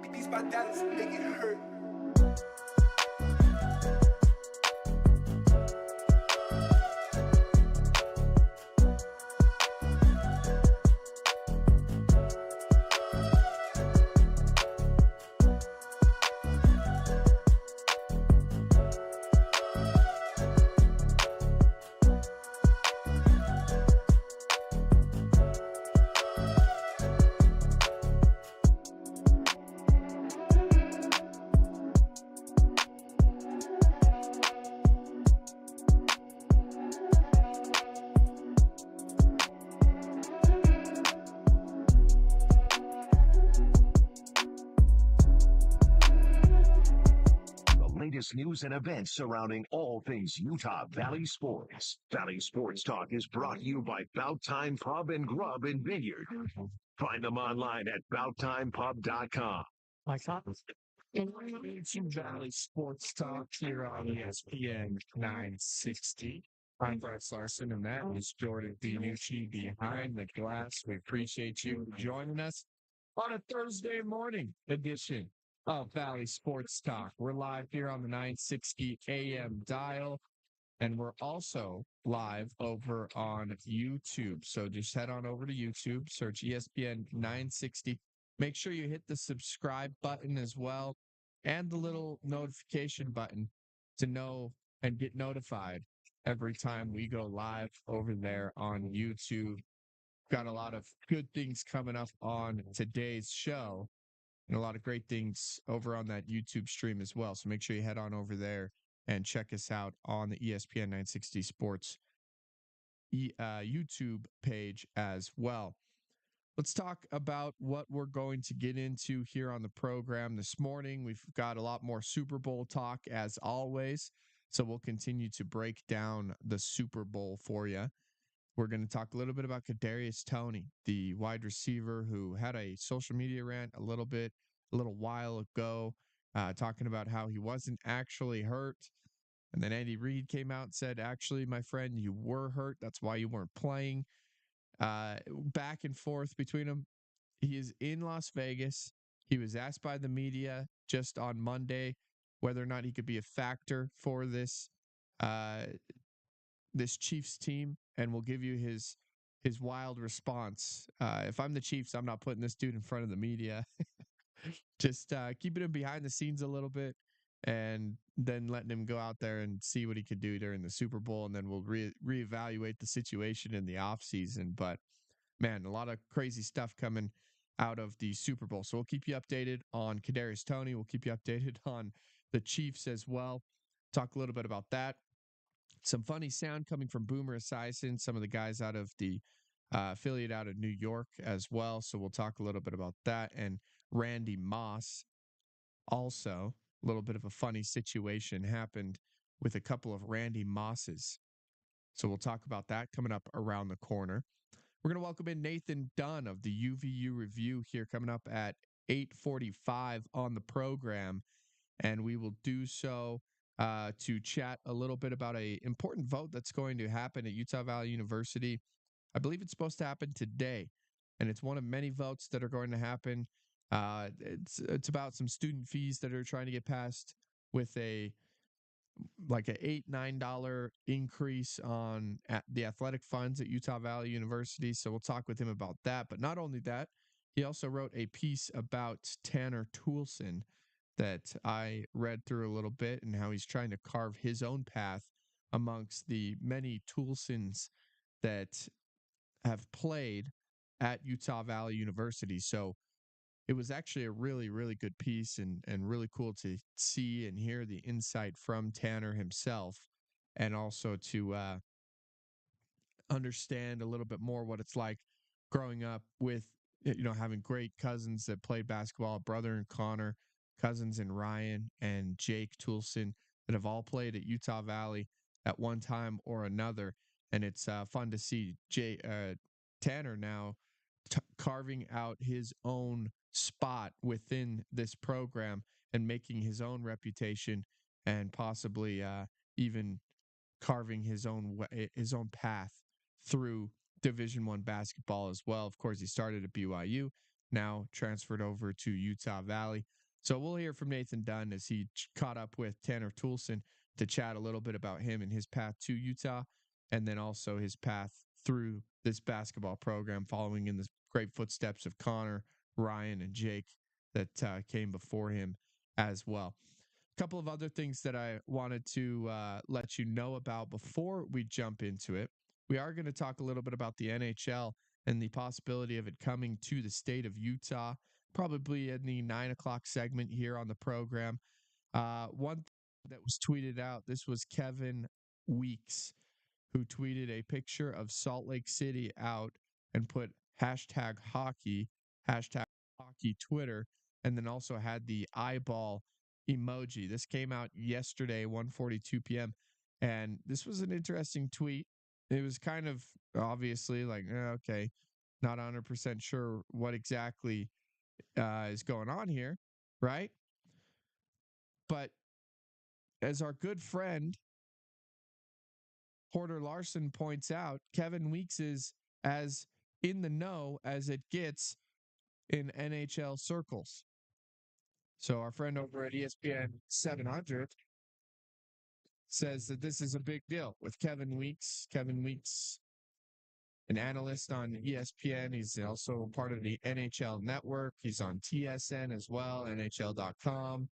Beats by Dallas, make it hurt. Latest news and events surrounding all things Utah Valley sports. Valley Sports Talk is brought to you by Bout Time Pub and Grub and Vineyard. Find them online at bouttimepub.com. My thoughts. It's Valley Sports Talk here on ESPN 960. I'm Brice Larson, and that is Jordan Dinucci behind the glass. We appreciate you joining us on a Thursday morning edition of Valley Sports Talk. We're live here on the 960 AM dial, and we're also live over on YouTube. So just head on over to YouTube, search ESPN 960. Make sure you hit the subscribe button as well and the little notification button to know and get notified every time we go live over there on YouTube. Got a lot of good things coming up on today's show and a lot of great things over on that YouTube stream as well. So make sure you head on over there and check us out on the ESPN 960 Sports YouTube page as well. Let's talk about what we're going to get into here on the program this morning. We've got a lot more Super Bowl talk as always, so we'll continue to break down the Super Bowl for you. We're going to talk a little bit about Kadarius Toney, the wide receiver who had a social media rant a little while ago, talking about how he wasn't actually hurt. And then Andy Reid came out and said, actually, my friend, you were hurt. That's why you weren't playing. Back and forth between them. He is in Las Vegas. He was asked by the media just on Monday whether or not he could be a factor for this Chiefs team, and we'll give you his wild response. If I'm the Chiefs, I'm not putting this dude in front of the media. Just keeping him behind the scenes a little bit and then letting him go out there and see what he could do during the Super Bowl, and then we'll reevaluate the situation in the offseason. But, man, a lot of crazy stuff coming out of the Super Bowl. So we'll keep you updated on Kadarius Toney. We'll keep you updated on the Chiefs as well. Talk a little bit about that. Some funny sound coming from Boomer Esiason, some of the guys out of the affiliate out of New York as well. So we'll talk a little bit about that. And Randy Moss, also a little bit of a funny situation happened with a couple of Randy Mosses. So we'll talk about that coming up around the corner. We're going to welcome in Nathan Dunn of the UVU Review here coming up at 8:45 on the program. And we will do so to chat a little bit about an important vote that's going to happen at Utah Valley University. I believe it's supposed to happen today, and it's one of many votes that are going to happen. It's about some student fees that are trying to get passed with a $8-9 increase on the athletic funds at Utah Valley University. So we'll talk with him about that. But not only that, he also wrote a piece about Tanner Toolson that I read through a little bit, and how he's trying to carve his own path amongst the many Toolsons that have played at Utah Valley University. So it was actually a really, really good piece, and really cool to see and hear the insight from Tanner himself, and also to understand a little bit more what it's like growing up with, having great cousins that played basketball, brother and Connor, cousins and Ryan and Jake Toolson that have all played at Utah Valley at one time or another. And it's fun to see Tanner now carving out his own spot within this program and making his own reputation, and possibly even carving his own path through Division I basketball as well. Of course, he started at BYU, now transferred over to Utah Valley. So we'll hear from Nathan Dunn as he caught up with Tanner Toulson to chat a little bit about him and his path to Utah, and then also his path through this basketball program, following in the great footsteps of Connor, Ryan, and Jake that came before him as well. A couple of other things that I wanted to let you know about before we jump into it. We are going to talk a little bit about the NHL and the possibility of it coming to the state of Utah, probably in the 9 o'clock segment here on the program. One that was tweeted out, this was Kevin Weeks, who tweeted a picture of Salt Lake City out and put hashtag hockey, hashtag hockey Twitter, and then also had the eyeball emoji. This came out yesterday, 1:42 p.m. And this was an interesting tweet. It was kind of obviously like, okay, not 100% sure what exactly is going on here, right? But as our good friend Porter Larson points out, Kevin Weeks is as in the know as it gets in NHL circles. So our friend over at ESPN 700 says that this is a big deal with Kevin Weeks. Kevin Weeks, an analyst on ESPN. He's also part of the NHL network. He's on TSN as well, NHL.com.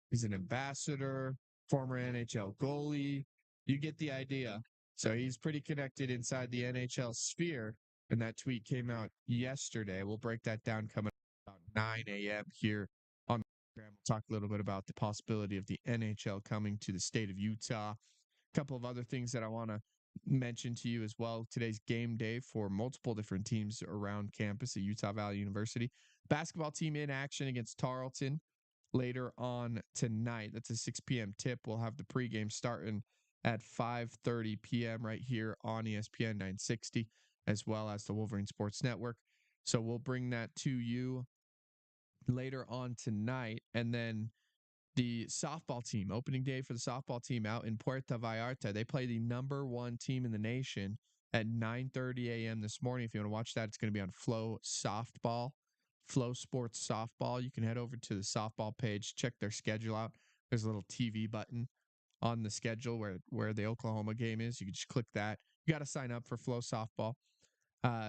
He's an ambassador, former NHL goalie. You get the idea. So he's pretty connected inside the NHL sphere. And that tweet came out yesterday. We'll break that down coming up about 9 a.m. here on the program. We'll talk a little bit about the possibility of the NHL coming to the state of Utah. A couple of other things that I want to mention to you as well. Today's game day for multiple different teams around campus at Utah Valley University. Basketball team in action against Tarleton later on tonight. That's a 6 p.m. tip. We'll have the pregame starting at 5:30 p.m. right here on ESPN 960, as well as the Wolverine Sports Network. So we'll bring that to you later on tonight. And then the softball team, opening day for the softball team out in Puerto Vallarta. They play the number one team in the nation at 9:30 a.m. this morning. If you want to watch that, it's going to be on Flow Sports Softball. You can head over to the softball page, check their schedule out. There's a little TV button on the schedule where the Oklahoma game is. You can just click that. You got to sign up for Flow Softball.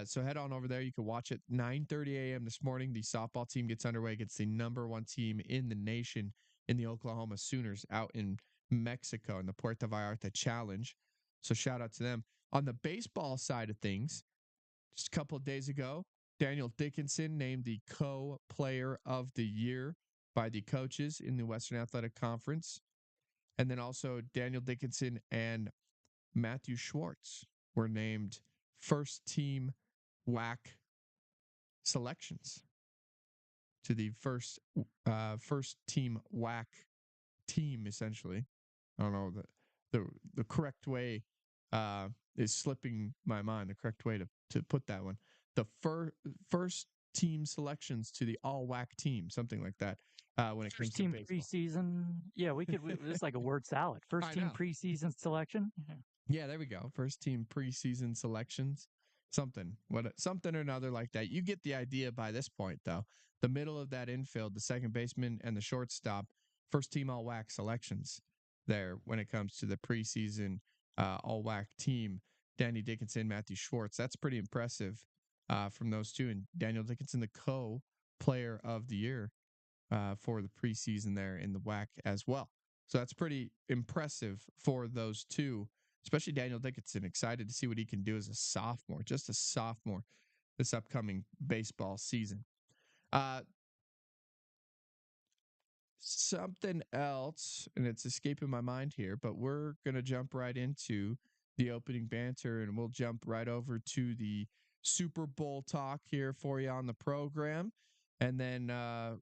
So head on over there. You can watch it 9:30 a.m. this morning. The softball team gets underway against the number one team in the nation in the Oklahoma Sooners out in Mexico in the Puerto Vallarta Challenge. So shout out to them. On the baseball side of things, just a couple of days ago, Daniel Dickinson named the co-player of the year by the coaches in the Western Athletic Conference. And then also Daniel Dickinson and Matthew Schwartz were named first team WAC selections to the first team WAC team, essentially. I don't know the correct way is slipping my mind. The correct way to put that one. The first team selections to the all WAC team, something like that. When it comes First team to baseball. preseason. Yeah, this is like a word salad. First team preseason selection. Yeah, there we go. First team preseason selections. Something or another like that. You get the idea by this point, though. The middle of that infield, the second baseman and the shortstop, first team all WAC selections there when it comes to the preseason all WAC team. Danny Dickinson, Matthew Schwartz. That's pretty impressive from those two. And Daniel Dickinson, the co-player of the year for the preseason there in the WAC as well. So that's pretty impressive for those two, especially Daniel Dickinson. Excited to see what he can do as a sophomore, just a sophomore this upcoming baseball season. Something else, and it's escaping my mind here, but we're going to jump right into the opening banter, and we'll jump right over to the Super Bowl talk here for you on the program. And then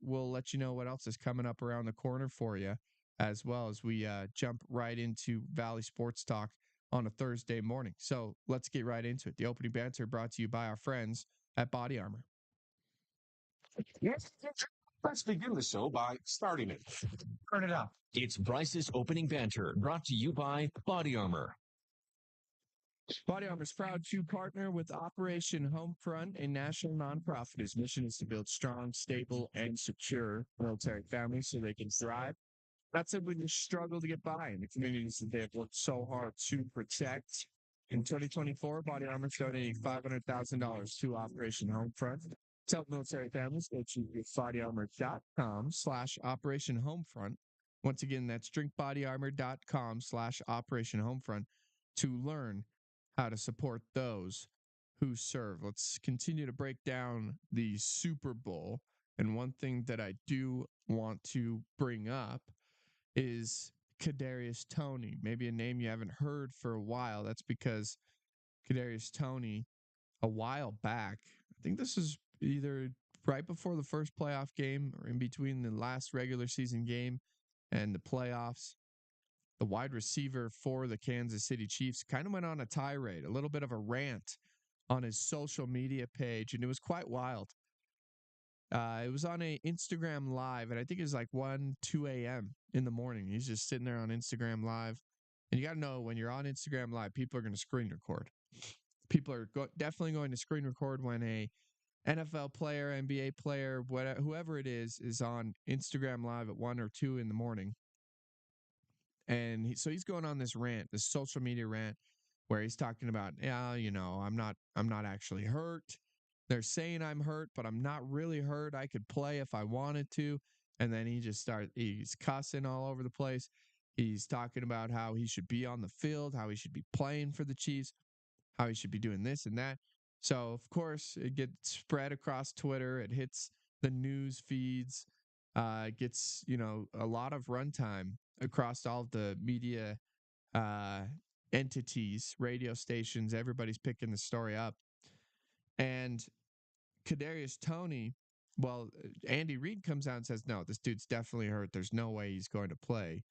we'll let you know what else is coming up around the corner for you, as well as we jump right into Valley Sports Talk on a Thursday morning. So let's get right into it. The opening banter brought to you by our friends at Body Armor. Yes. Let's begin the show by starting it. Turn it up. It's Brice's opening banter brought to you by Body Armor. Body Armor is proud to partner with Operation Homefront, a national nonprofit. His mission is to build strong, stable, and secure military families so they can thrive, not simply just struggle to get by in the communities that they have worked so hard to protect. In 2024, Body Armor is donating $500,000 to Operation Homefront. To help military families, go to drinkbodyarmor.com/Operation Homefront. Once again, that's drinkbodyarmor.com/Operation Homefront to learn how to support those who serve. Let's continue to break down the Super Bowl. And one thing that I do want to bring up is Kadarius Toney, maybe a name you haven't heard for a while. That's because Kadarius Toney, a while back, I think this is either right before the first playoff game or in between the last regular season game and the playoffs, the wide receiver for the Kansas City Chiefs kind of went on a tirade, a little bit of a rant on his social media page, and it was quite wild. It was on a Instagram Live, and I think it was like 2 a.m. in the morning. He's just sitting there on Instagram Live. And you got to know, when you're on Instagram Live, people are going to screen record. People are definitely going to screen record when a NFL player, NBA player, whatever, whoever it is on Instagram Live at 1 or 2 in the morning. And so he's going on this rant, this social media rant, where he's talking about, I'm not actually hurt. They're saying I'm hurt, but I'm not really hurt. I could play if I wanted to. And then he's cussing all over the place. He's talking about how he should be on the field, how he should be playing for the Chiefs, how he should be doing this and that. So, of course, it gets spread across Twitter. It hits the news feeds. It gets, a lot of runtime across all of the media entities, radio stations. Everybody's picking the story up. And Kadarius Toney, Andy Reid comes out and says, no, this dude's definitely hurt. There's no way he's going to play.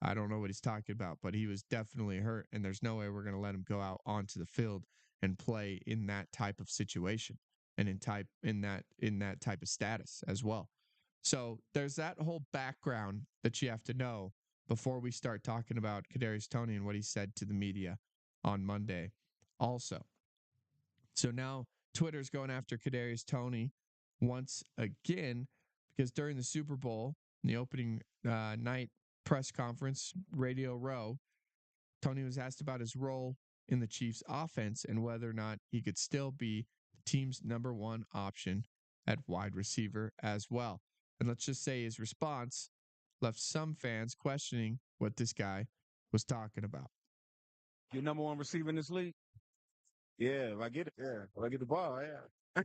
I don't know what he's talking about, but he was definitely hurt, and there's no way we're going to let him go out onto the field and play in that type of situation and in that type of status as well. So there's that whole background that you have to know before we start talking about Kadarius Toney and what he said to the media on Monday also. So now Twitter's going after Kadarius Toney once again because during the Super Bowl, in the opening night press conference, Radio Row, Toney was asked about his role in the Chiefs' offense and whether or not he could still be the team's number one option at wide receiver as well. And let's just say his response left some fans questioning what this guy was talking about. Your number one receiver in this league? Yeah, if I get it, yeah. If I get the ball, yeah.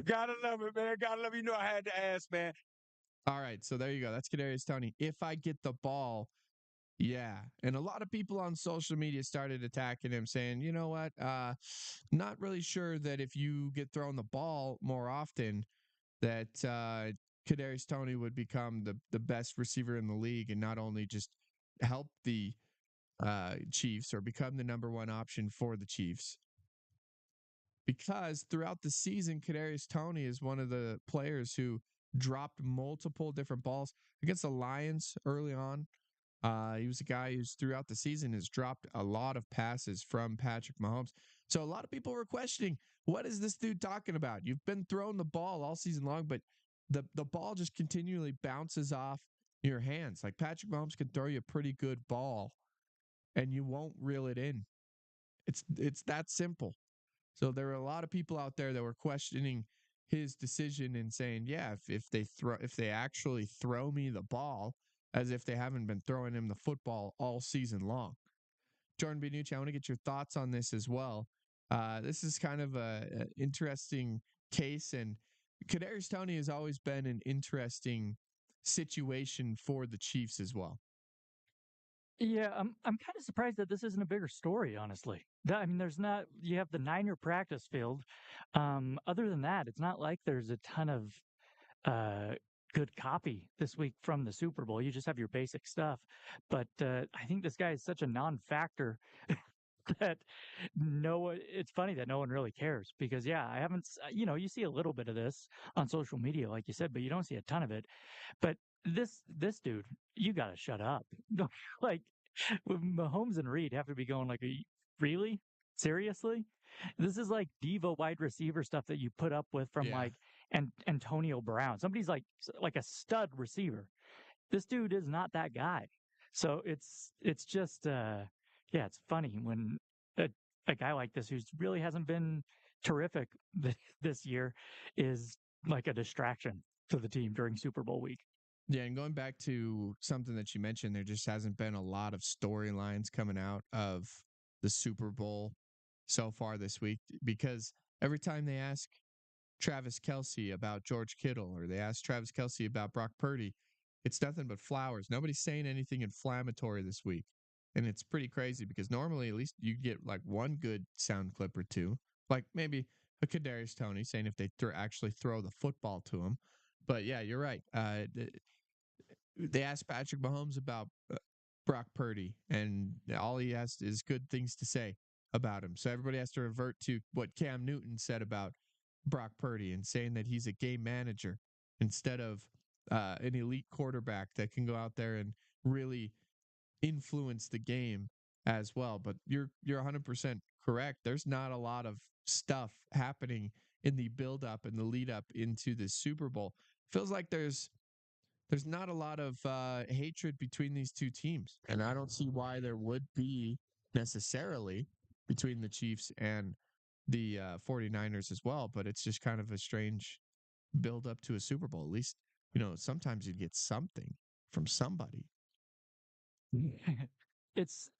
Gotta love it, man. Gotta love it. You know I had to ask, man. All right, so there you go. That's Kadarius Toney. If I get the ball, yeah. And a lot of people on social media started attacking him, saying, you know what? Not really sure that if you get thrown the ball more often, that Kadarius Toney would become the best receiver in the league and not only just help the Chiefs or become the number one option for the Chiefs. Because throughout the season, Kadarius Toney is one of the players who dropped multiple different balls against the Lions early on. He was a guy who's throughout the season has dropped a lot of passes from Patrick Mahomes. So a lot of people were questioning, what is this dude talking about? You've been throwing the ball all season long, but the ball just continually bounces off your hands. Like Patrick Mahomes can throw you a pretty good ball and you won't reel it in. It's that simple. So there were a lot of people out there that were questioning his decision and saying, yeah, if they actually throw me the ball, as if they haven't been throwing him the football all season long. Jordan Benucci, I want to get your thoughts on this as well. This is kind of an interesting case, and Kadarius Toney has always been an interesting situation for the Chiefs as well. Yeah, I'm kind of surprised that this isn't a bigger story, honestly. I mean, you have the Niner practice field. Other than that, it's not like there's a ton of good copy this week from the Super Bowl. You just have your basic stuff. But I think this guy is such a non-factor that it's funny that no one really cares because, yeah, I haven't, you see a little bit of this on social media, like you said, but you don't see a ton of it. But this dude, you got to shut up. Like Mahomes and Reed have to be going like really? Seriously? This is like diva wide receiver stuff that you put up with from Yeah. like Antonio Brown. Somebody's like a stud receiver. This dude is not that guy. So it's just yeah, it's funny when a guy like this who's really hasn't been terrific this year is like a distraction to the team during Super Bowl week. Yeah, and going back to something that you mentioned, there just hasn't been a lot of storylines coming out of the Super Bowl so far this week because every time they ask Travis Kelsey about George Kittle or they ask Travis Kelsey about Brock Purdy, it's nothing but flowers. Nobody's saying anything inflammatory this week. And it's pretty crazy because normally at least you get like one good sound clip or two, like maybe a Kadarius Toney saying if they actually throw the football to him. But yeah, you're right. They asked Patrick Mahomes about Brock Purdy, and all he has is good things to say about him. So everybody has to revert to what Cam Newton said about Brock Purdy and saying that he's a game manager instead of an elite quarterback that can go out there and really influence the game as well. But you're 100% correct. There's not a lot of stuff happening in the build up and the lead up into the Super Bowl. Feels like there's not a lot of hatred between these two teams. And I don't see why there would be necessarily between the Chiefs and the 49ers as well. But it's just kind of a strange build up to a Super Bowl. At least, sometimes you'd get something from somebody.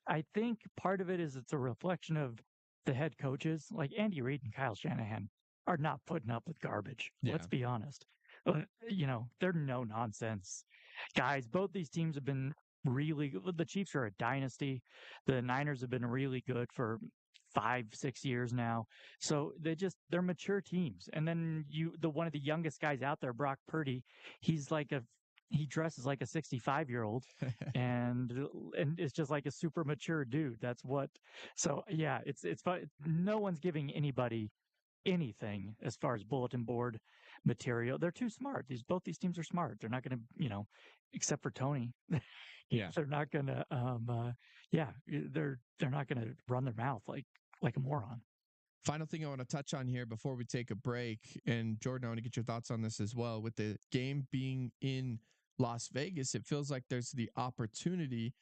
I think part of it is it's a reflection of the head coaches. Like Andy Reid and Kyle Shanahan are not putting up with garbage. Yeah. Let's be honest. They're no nonsense guys. Both these teams have been really good. The Chiefs are a dynasty. The Niners have been really good for 5-6 years now. So they're mature teams. And then one of the youngest guys out there, Brock Purdy, he dresses like a 65-year-old and it's just like a super mature dude. So yeah, it's fun. No one's giving anybody anything as far as bulletin board material. They're too smart. Both these teams are smart. They're not going to, except for Tony. Yeah. They're not going to they're not going to run their mouth like a moron. Final thing I want to touch on here before we take a break, and Jordan, I want to get your thoughts on this as well. With the game being in Las Vegas, it feels like there's the opportunity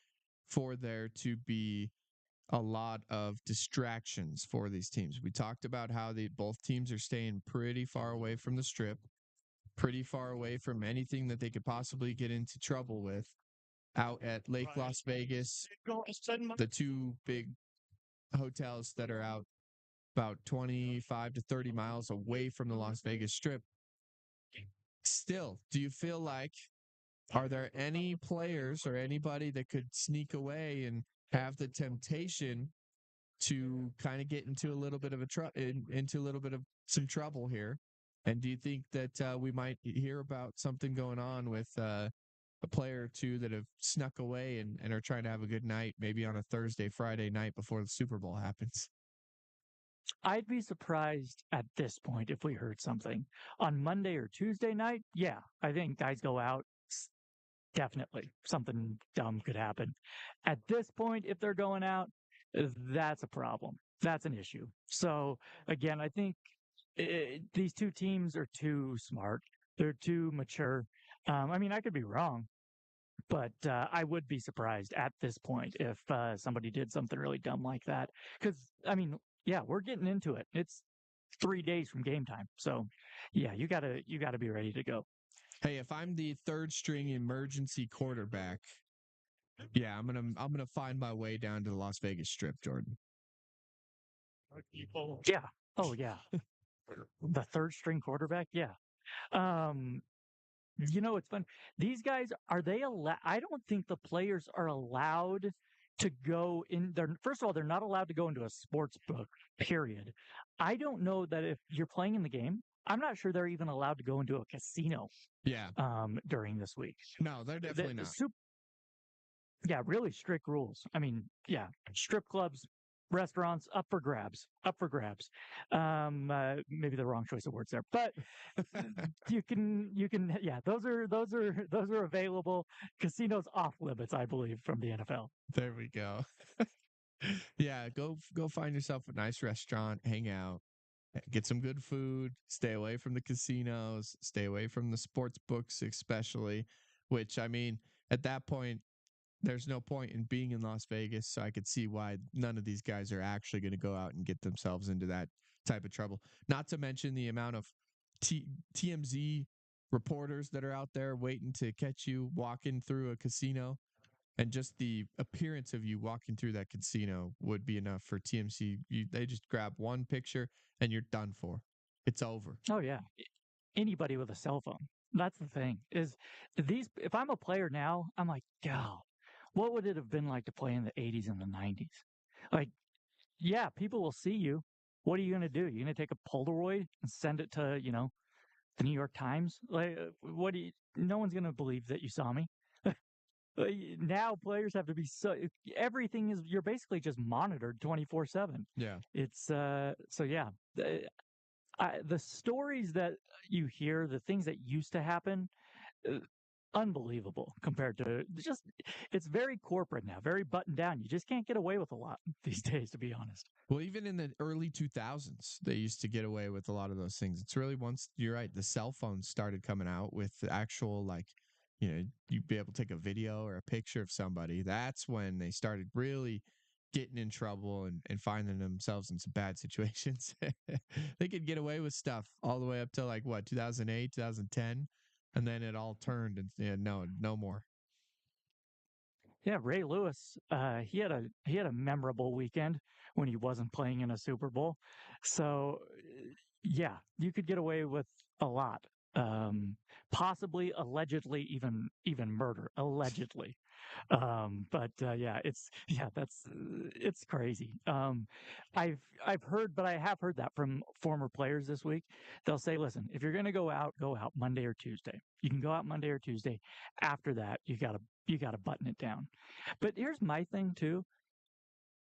for there to be a lot of distractions for these teams. We talked about how both teams are staying pretty far away from the strip, pretty far away from anything that they could possibly get into trouble with out at Lake Las Vegas. The two big hotels that are out about 25 to 30 miles away from the Las Vegas Strip. Still, do you feel like, are there any players or anybody that could sneak away and have the temptation to kind of get into a little bit of some trouble here? And do you think that we might hear about something going on with a player or two that have snuck away and are trying to have a good night, maybe on a Thursday, Friday night before the Super Bowl happens? I'd be surprised at this point if we heard something. On Monday or Tuesday night, yeah, I think guys go out. Definitely something dumb could happen. At this point, if they're going out, that's a problem. That's an issue. So again, I think these two teams are too smart. They're too mature. I could be wrong, but I would be surprised at this point if somebody did something really dumb like that. Because, yeah, we're getting into it. It's 3 days from game time. So, yeah, you gotta be ready to go. Hey, if I'm the third string emergency quarterback, yeah, I'm gonna find my way down to the Las Vegas Strip, Jordan. Yeah. Oh, yeah. The third string quarterback. Yeah. It's fun. These guys, are they allowed? I don't think the players are allowed to go in there. First of all, they're not allowed to go into a sports book, period. I don't know that if you're playing in the game, I'm not sure they're even allowed to go into a casino. Yeah. During this week. No, they're definitely not. Yeah, really strict rules. Yeah, strip clubs, restaurants, up for grabs. Maybe the wrong choice of words there, but you can, yeah, those are available. Casinos off limits, I believe, from the NFL. There we go. Yeah, go find yourself a nice restaurant, hang out, get some good food, stay away from the casinos, stay away from the sports books, especially. Which I mean, at that point, there's no point in being in Las Vegas. So I could see why none of these guys are actually going to go out and get themselves into that type of trouble. Not to mention the amount of TMZ reporters that are out there waiting to catch you walking through a casino. And just the appearance of you walking through that casino would be enough for TMC. They just grab one picture and you're done for. It's over. Oh yeah, anybody with a cell phone. That's the thing. Is these? If I'm a player now, I'm like, God, what would it have been like to play in the '80s and the '90s? Like, yeah, people will see you. What are you going to do? You're going to take a Polaroid and send it to, the New York Times? Like, what do you? No one's going to believe that you saw me. Now players have to be everything is you're basically just monitored 24/7. Yeah. It's so yeah. The stories that you hear, the things that used to happen, uh, unbelievable compared to it's very corporate now, very buttoned down. You just can't get away with a lot these days, to be honest. Well, even in the early 2000s, they used to get away with a lot of those things. It's really once you're right, the cell phones started coming out with the actual you'd be able to take a video or a picture of somebody. That's when they started really getting in trouble and finding themselves in some bad situations. They could get away with stuff all the way up to 2008, 2010, and then it all turned and no more. Yeah, Ray Lewis, he had a memorable weekend when he wasn't playing in a Super Bowl. So, yeah, you could get away with a lot. Possibly, allegedly, even murder, allegedly. But yeah, it's crazy. I've heard, but I have heard that from former players this week. They'll say, listen, if you're going to go out Monday or Tuesday. You can go out Monday or Tuesday. After that, you gotta button it down. But here's my thing too.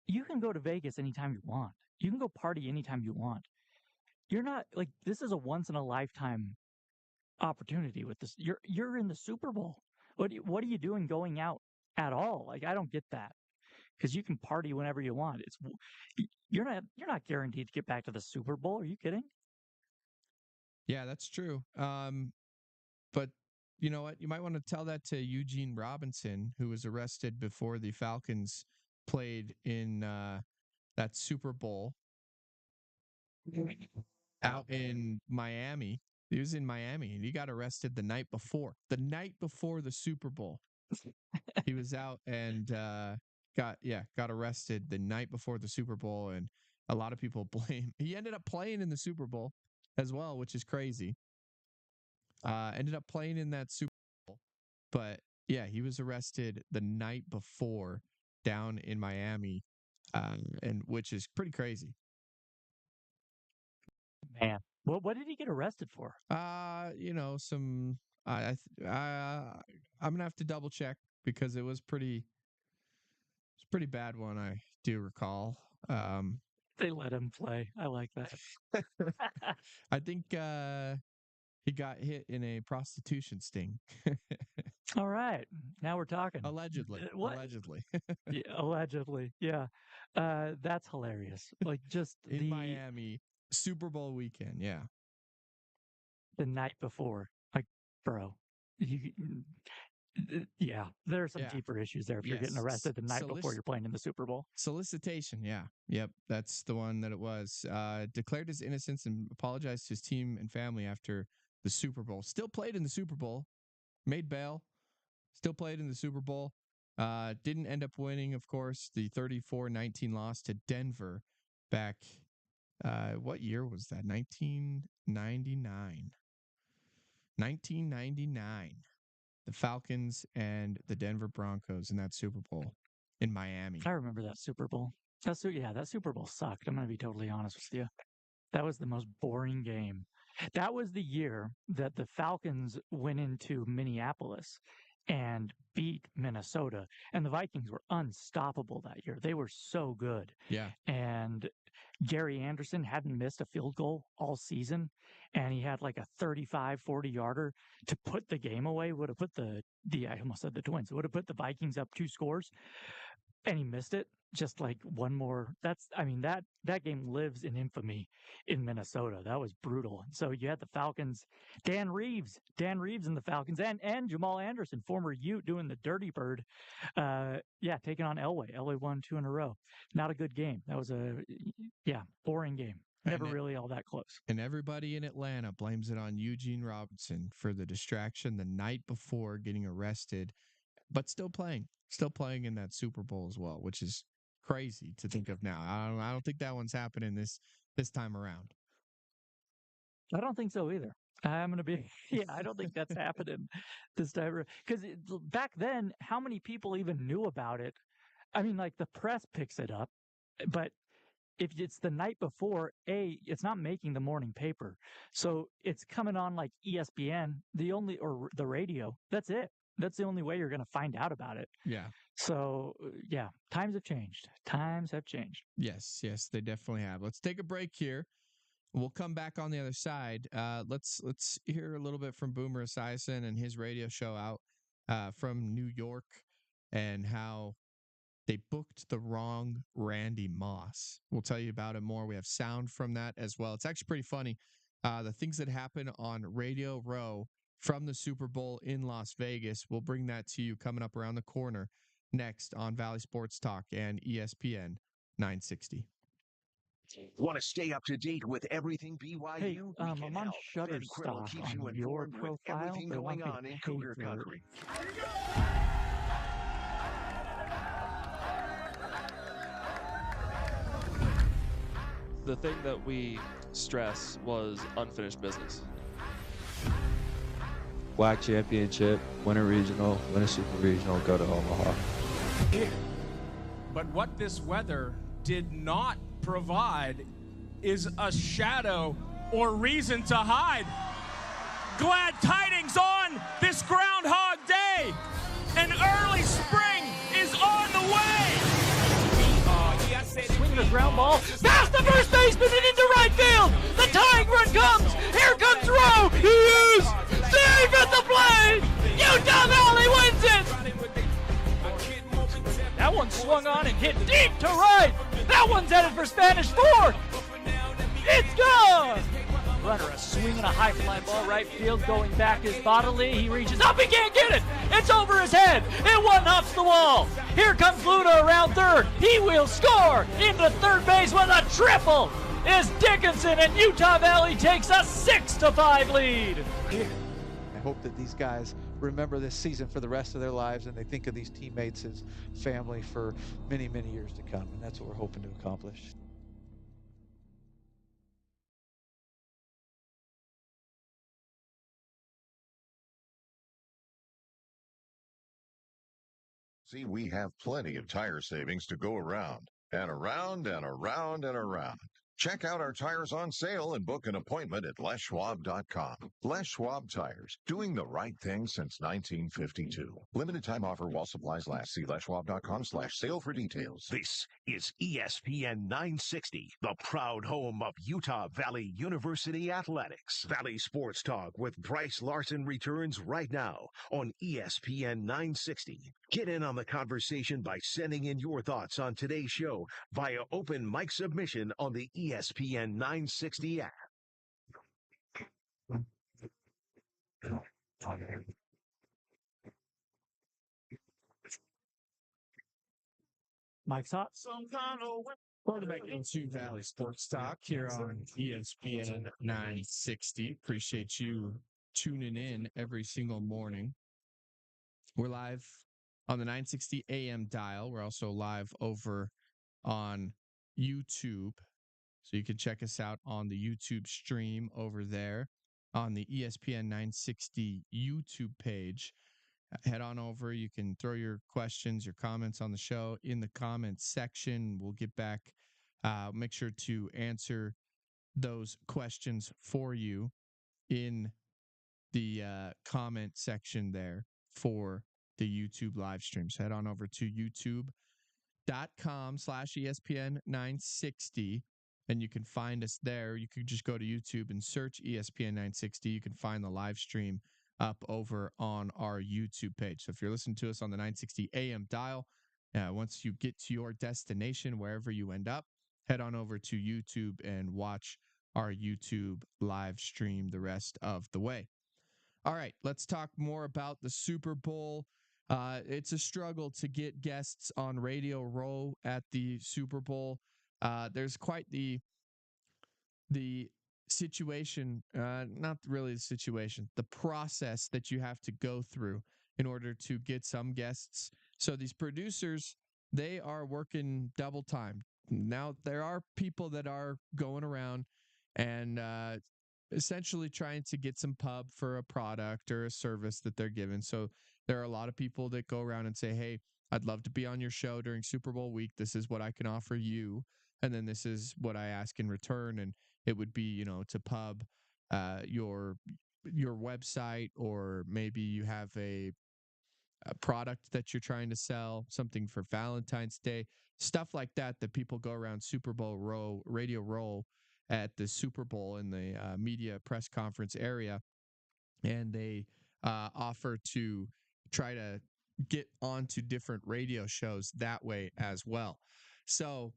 You can go to Vegas anytime you want. You can go party anytime you want. You're not like this is a once in a lifetime opportunity with this. You're in the Super Bowl. What are you doing going out at all? Like I don't get that because you can party whenever you want. You're not guaranteed to get back to the Super Bowl. Are you kidding? Yeah, that's true. But you know what? You might want to tell that to Eugene Robinson, who was arrested before the Falcons played in that Super Bowl out in Miami. He was in Miami and he got arrested the night before. The night before the Super Bowl. He was out and got arrested the night before the Super Bowl, and a lot of people blame. He ended up playing in the Super Bowl as well, which is crazy. Ended up playing in that Super Bowl, but yeah, he was arrested the night before down in Miami, and which is pretty crazy. Man, what did he get arrested for? Some I'm gonna have to double check because it was pretty bad one. I do recall. They let him play. I like that. I think he got hit in a prostitution sting. All right, now we're talking. Allegedly. What? Allegedly. Yeah, allegedly, yeah. That's hilarious. Like just In Miami, Super Bowl weekend. Yeah. the night before, like, bro, yeah, there are some Yeah. deeper issues there if you're getting Yes. arrested the night before you're playing in the Super Bowl. Solicitation. Yeah. Yep. That's the one that it was. Declared his innocence and apologized to his team and family after the Super Bowl. Still played in the Super Bowl. Made bail. Still played in the Super Bowl. Didn't end up winning, of course, the 34-19 loss to Denver back. What year was that? 1999. 1999. The Falcons and the Denver Broncos in that Super Bowl in Miami. I remember that Super Bowl. That Super Bowl sucked. I'm going to be totally honest with you. That was the most boring game. That was the year that the Falcons went into Minneapolis and beat Minnesota. And the Vikings were unstoppable that year. They were so good. Yeah. And Gary Anderson hadn't missed a field goal all season. And he had like a 35, 40-yarder to put the game away. Would have put I almost said the Twins. Would have put the Vikings up 2 scores. And he missed it. just like one more. That game lives in infamy in Minnesota. That was brutal. And so you had the Falcons, Dan Reeves and the Falcons, and Jamal Anderson, former Ute, doing the dirty bird. Taking on Elway. Elway won 2 in a row. Not a good game. That was boring game. Never really all that close. And everybody in Atlanta blames it on Eugene Robinson for the distraction the night before getting arrested, but still playing in that Super Bowl as well, which is crazy to think of now. I don't think that one's happening this time around. I don't think so either. I'm going to be, I don't think that's happening this time. Because back then, how many people even knew about it? I mean, like the press picks it up, but if it's the night before, it's not making the morning paper. So it's coming on like ESPN, or the radio. That's it. That's the only way you're going to find out about it. Yeah. So, times have changed. Yes, they definitely have. Let's take a break here. We'll come back on the other side. Let's hear a little bit from Boomer Esiason and his radio show out from New York and how they booked the wrong Randy Moss. We'll tell you about it more. We have sound from that as well. It's actually pretty funny. The things that happen on Radio Row from the Super Bowl in Las Vegas. We'll bring that to you coming up around the corner next on Valley Sports Talk and ESPN 960. Want to stay up to date with everything BYU? Hey, We I'm can on help. Ben Criddle Shutterstock keeps you on your informed with profile. everything They want going me to on in pay Cougar for it. Country. The thing that we stress was unfinished business. WAC championship, win a regional, win a super regional, go to Omaha. But what this weather did not provide is a shadow or reason to hide. Glad tidings on this Groundhog Day. An early spring is on the way. Swinging a ground ball. Past the first baseman and into right field. The tying run comes. Here comes Rowe. He is safe at the plate. Utah Valley wins it. That one swung on and hit deep to right. That one's headed for Spanish Fort. It's gone. Runner, a swing and a high fly ball right field, going back is bodily. He reaches up, he can't get it. It's over his head. It one-ups the wall. Here comes Luna around third. He will score into third base with a triple. Is Dickinson, and Utah Valley takes a 6-5 lead. I hope that these guys remember this season for the rest of their lives, and they think of these teammates as family for many, many years to come, and that's what we're hoping to accomplish. See, we have plenty of tire savings to go around, and around and around and around. Check out our tires on sale and book an appointment at leschwab.com. Les Schwab Tires, doing the right thing since 1952. Limited time offer while supplies last. See leschwab.com/sale for details. This is ESPN 960, the proud home of Utah Valley University Athletics. Valley Sports Talk with Brice Larson returns right now on ESPN 960. Get in on the conversation by sending in your thoughts on today's show via open mic submission on the ESPN 960 app. Mike's hot. Welcome back into Valley Sports Talk here on ESPN 960. Appreciate you tuning in every single morning. We're live on the 960 AM dial. We're also live over on YouTube. So you can check us out on the YouTube stream over there on the ESPN 960 YouTube page. Head on over. You can throw your questions, your comments on the show in the comments section. We'll get back. Make sure to answer those questions for you in the comment section there for the YouTube live stream. So head on over to youtube.com/ESPN 960 and you can find us there. You could just go to YouTube and search ESPN 960. You can find the live stream up over on our YouTube page. So if you're listening to us on the 960 AM dial Once you get to your destination, wherever you end up, head on over to YouTube and watch our YouTube live stream the rest of the way. All right, let's talk more about the Super Bowl. It's a struggle to get guests on Radio Row at the Super Bowl. There's quite the situation, not really the situation, the process that you have to go through in order to get some guests. So these producers, they are working double time. Now, there are people that are going around and essentially trying to get some pub for a product or a service that they're given. So there are a lot of people that go around and say, hey, I'd love to be on your show during Super Bowl week. This is what I can offer you. And then this is what I ask in return. And it would be, to pub your website, or maybe you have a product that you're trying to sell, something for Valentine's Day, stuff like that people go around Super Bowl row, Radio Row at the Super Bowl in the media press conference area, and they offer to try to get onto different radio shows that way as well. So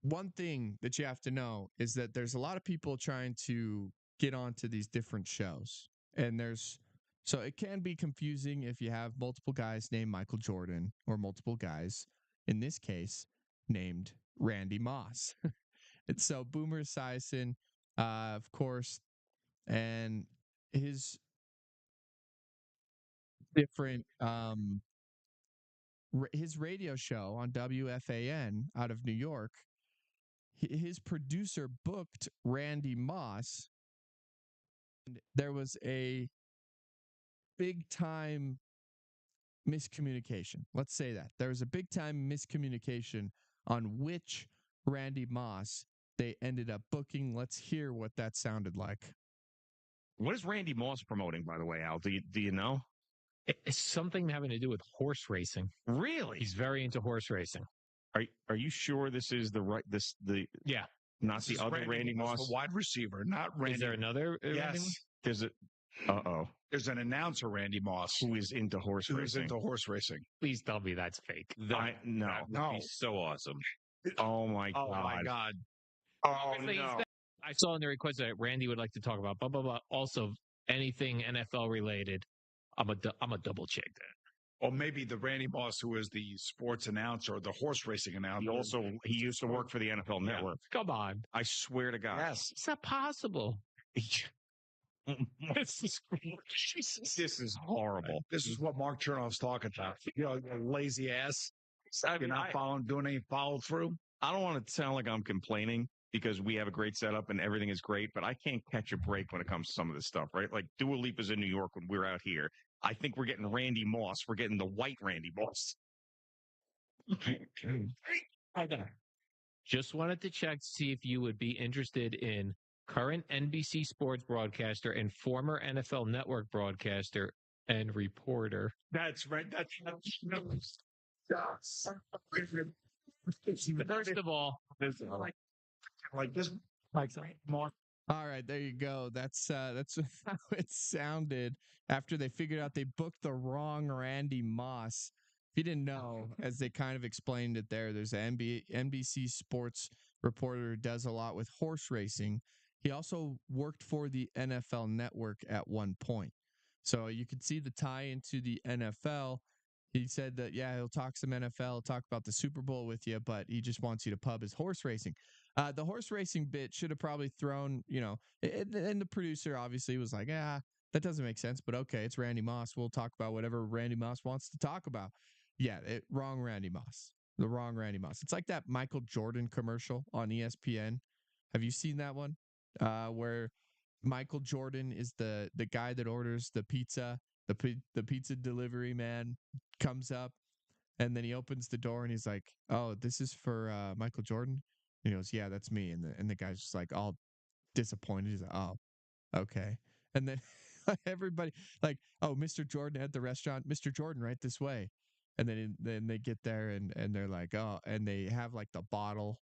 one thing that you have to know is that there's a lot of people trying to get onto these different shows. And so it can be confusing if you have multiple guys named Michael Jordan, or multiple guys, in this case, named Randy Moss. And so Boomer Esiason, of course, and his different his radio show on WFAN out of New York, his producer booked Randy Moss. And there was a big time miscommunication. Let's say that. There was a big time miscommunication on which Randy Moss they ended up booking. Let's hear what that sounded like. What is Randy Moss promoting, by the way, Al? Do you know? It's something having to do with horse racing. Really? He's very into horse racing. Are you sure this is Yeah. Not the other Randy Moss? The wide receiver, not Randy. Is there another Randy Moss? There's There's an announcer, Randy Moss, who is into horse racing. Please tell me that's fake. No. He's so awesome. Oh my God. Oh my God. Oh no. I saw in the request that Randy would like to talk about blah blah blah. Also, anything NFL related. I'm a double check that. Or maybe the Randy Moss who is the sports announcer or the horse racing announcer. He used to work for the NFL Network. Come on. I swear to God. Yes. It's not possible. This is horrible. This is what Mark Chernoff's talking about. You lazy ass. You're not doing any follow through. I don't want to sound like I'm complaining, because we have a great setup and everything is great, but I can't catch a break when it comes to some of this stuff, right? Like Dua Lipa's in New York when we're out here. I think we're getting Randy Moss. We're getting the white Randy Moss. Just wanted to check to see if you would be interested in current NBC sports broadcaster and former NFL Network broadcaster and reporter. That's right. First of all, like this. Like so. Mark. All right, there you go. That's how it sounded after they figured out they booked the wrong Randy Moss. If you didn't know, as they kind of explained it there's an NBC sports reporter who does a lot with horse racing. He also worked for the NFL Network at one point. So you could see the tie into the NFL. He said that, he'll talk some NFL, talk about the Super Bowl with you, but he just wants you to pub his horse racing. The horse racing bit should have probably thrown, and the producer obviously was like, that doesn't make sense, but okay, it's Randy Moss. We'll talk about whatever Randy Moss wants to talk about. Wrong Randy Moss. The wrong Randy Moss. It's like that Michael Jordan commercial on ESPN. Have you seen that one? Where Michael Jordan is the guy that orders the pizza. The pizza delivery man comes up, and then he opens the door and he's like, "Oh, this is for Michael Jordan." And he goes, "Yeah, that's me." And the guy's just like all disappointed. He's like, "Oh, okay." And then everybody like, "Oh, Mr. Jordan at the restaurant. Mr. Jordan, right this way." And then they get there and they're like, "Oh," and they have like the bottle,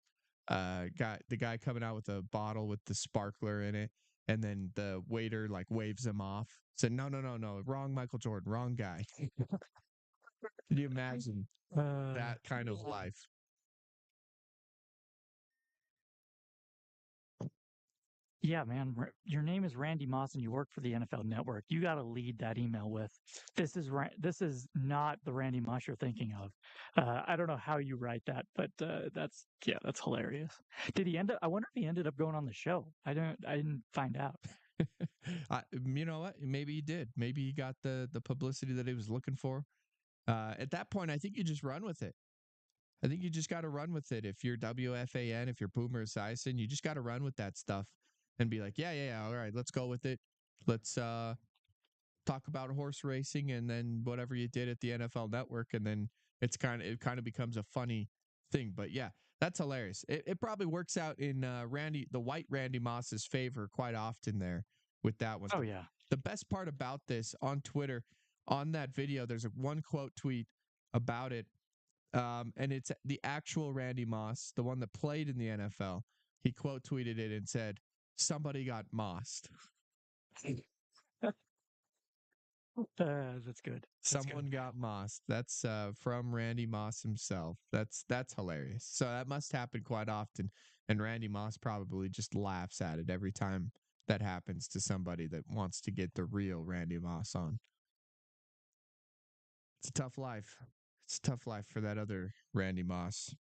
the guy coming out with a bottle with the sparkler in it. And then the waiter like waves him off. Said, no, wrong Michael Jordan, wrong guy. Can you imagine Uh, that kind of life? Yeah, man. Your name is Randy Moss, and you work for the NFL Network. You got to lead that email with, This is not the Randy Moss you're thinking of." I don't know how you write that, but that's hilarious. Did he end up? I wonder if he ended up going on the show. I didn't find out. You know what? Maybe he did. Maybe he got the publicity that he was looking for. At that point, I think you just run with it. I think you just got to run with it. If you're WFAN, if you're Boomer Esiason, you just got to run with that stuff and be like, yeah, all right, let's go with it. Let's talk about horse racing and then whatever you did at the NFL Network, and then it kind of becomes a funny thing. But yeah, that's hilarious. It probably works out in the white Randy Moss's favor quite often there with that one. Oh yeah. The best part about this on Twitter, on that video, there's a one quote tweet about it. And it's the actual Randy Moss, the one that played in the NFL. He quote tweeted it and said, "Somebody got mossed." That's good. Someone got mossed. That's from Randy Moss himself. That's hilarious. So that must happen quite often, and Randy Moss probably just laughs at it every time that happens to somebody that wants to get the real Randy Moss on. It's a tough life. It's a tough life for that other Randy Moss.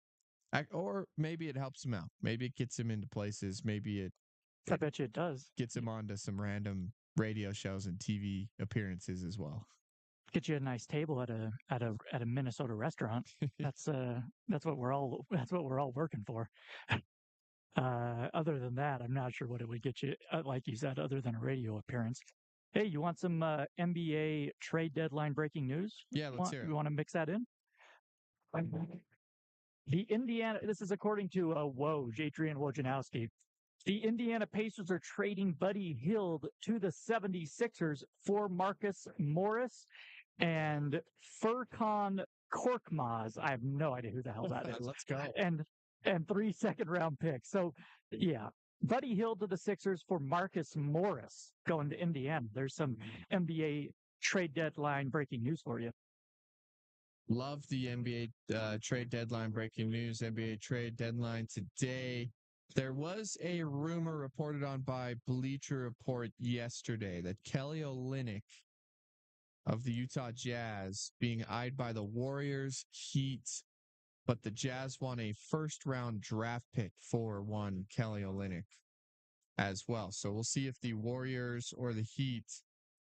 Or maybe it helps him out. Maybe it gets him into places. Maybe I bet you it does. Gets him onto some random radio shows and TV appearances as well. Get you a nice table at a Minnesota restaurant. That's what we're all working for. Other than that, I'm not sure what it would get you. Like you said, other than a radio appearance. Hey, you want some NBA trade deadline breaking news? Yeah, let's hear it. You want to mix that in? This is according to Woj, Adrian Wojnarowski. The Indiana Pacers are trading Buddy Hield to the 76ers for Marcus Morris and Furkan Korkmaz. I have no idea who the hell that is. Let's go. And 3 second-round picks. So, yeah, Buddy Hield to the Sixers for Marcus Morris going to Indiana. There's some NBA trade deadline breaking news for you. Love the NBA trade deadline breaking news. NBA trade deadline today. There was a rumor reported on by Bleacher Report yesterday that Kelly Olynyk of the Utah Jazz being eyed by the Warriors, Heat, but the Jazz won a first-round draft pick for one Kelly Olynyk as well. So we'll see if the Warriors or the Heat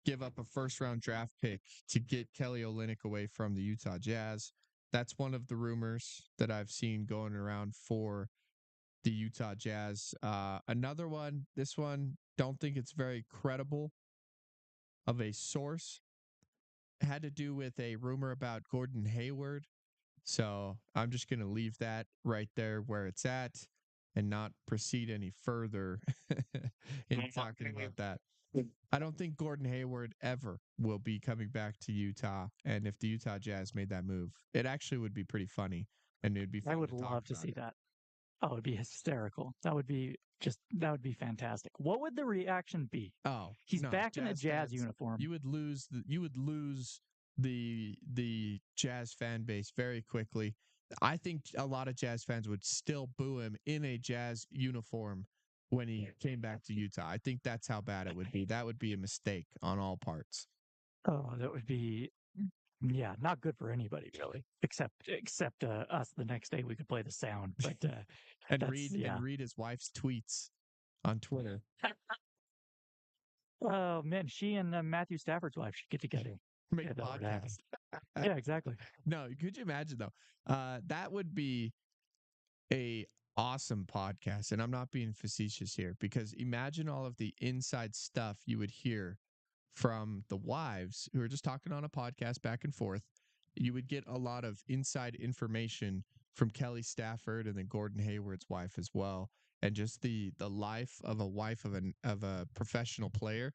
give up a first-round draft pick to get Kelly Olynyk away from the Utah Jazz. That's one of the rumors that I've seen going around for the Utah Jazz. Another one, this one, don't think it's very credible of a source. It had to do with a rumor about Gordon Hayward. So I'm just going to leave that right there where it's at and not proceed any further in talking about that. I don't think Gordon Hayward ever will be coming back to Utah. And if the Utah Jazz made that move, it actually would be pretty funny. And it'd be fun I would to talk love to about see it. that. Oh, it'd be hysterical. That would be fantastic. What would the reaction be? Oh, he's no, back in the Jazz fans, uniform. You would lose the Jazz fan base very quickly. I think a lot of Jazz fans would still boo him in a Jazz uniform when he came back to Utah. I think that's how bad it would be. That would be a mistake on all parts. Oh, that would be, yeah, not good for anybody really, except us. The next day we could play the sound, but and read his wife's tweets on Twitter. Oh man, she and Matthew Stafford's wife should get together. Make a podcast. Yeah, exactly. No, could you imagine though? That would be a awesome podcast, and I'm not being facetious here, because imagine all of the inside stuff you would hear from the wives who are just talking on a podcast back and forth. You would get a lot of inside information from Kelly Stafford and then Gordon Hayward's wife as well, and just the life of a professional player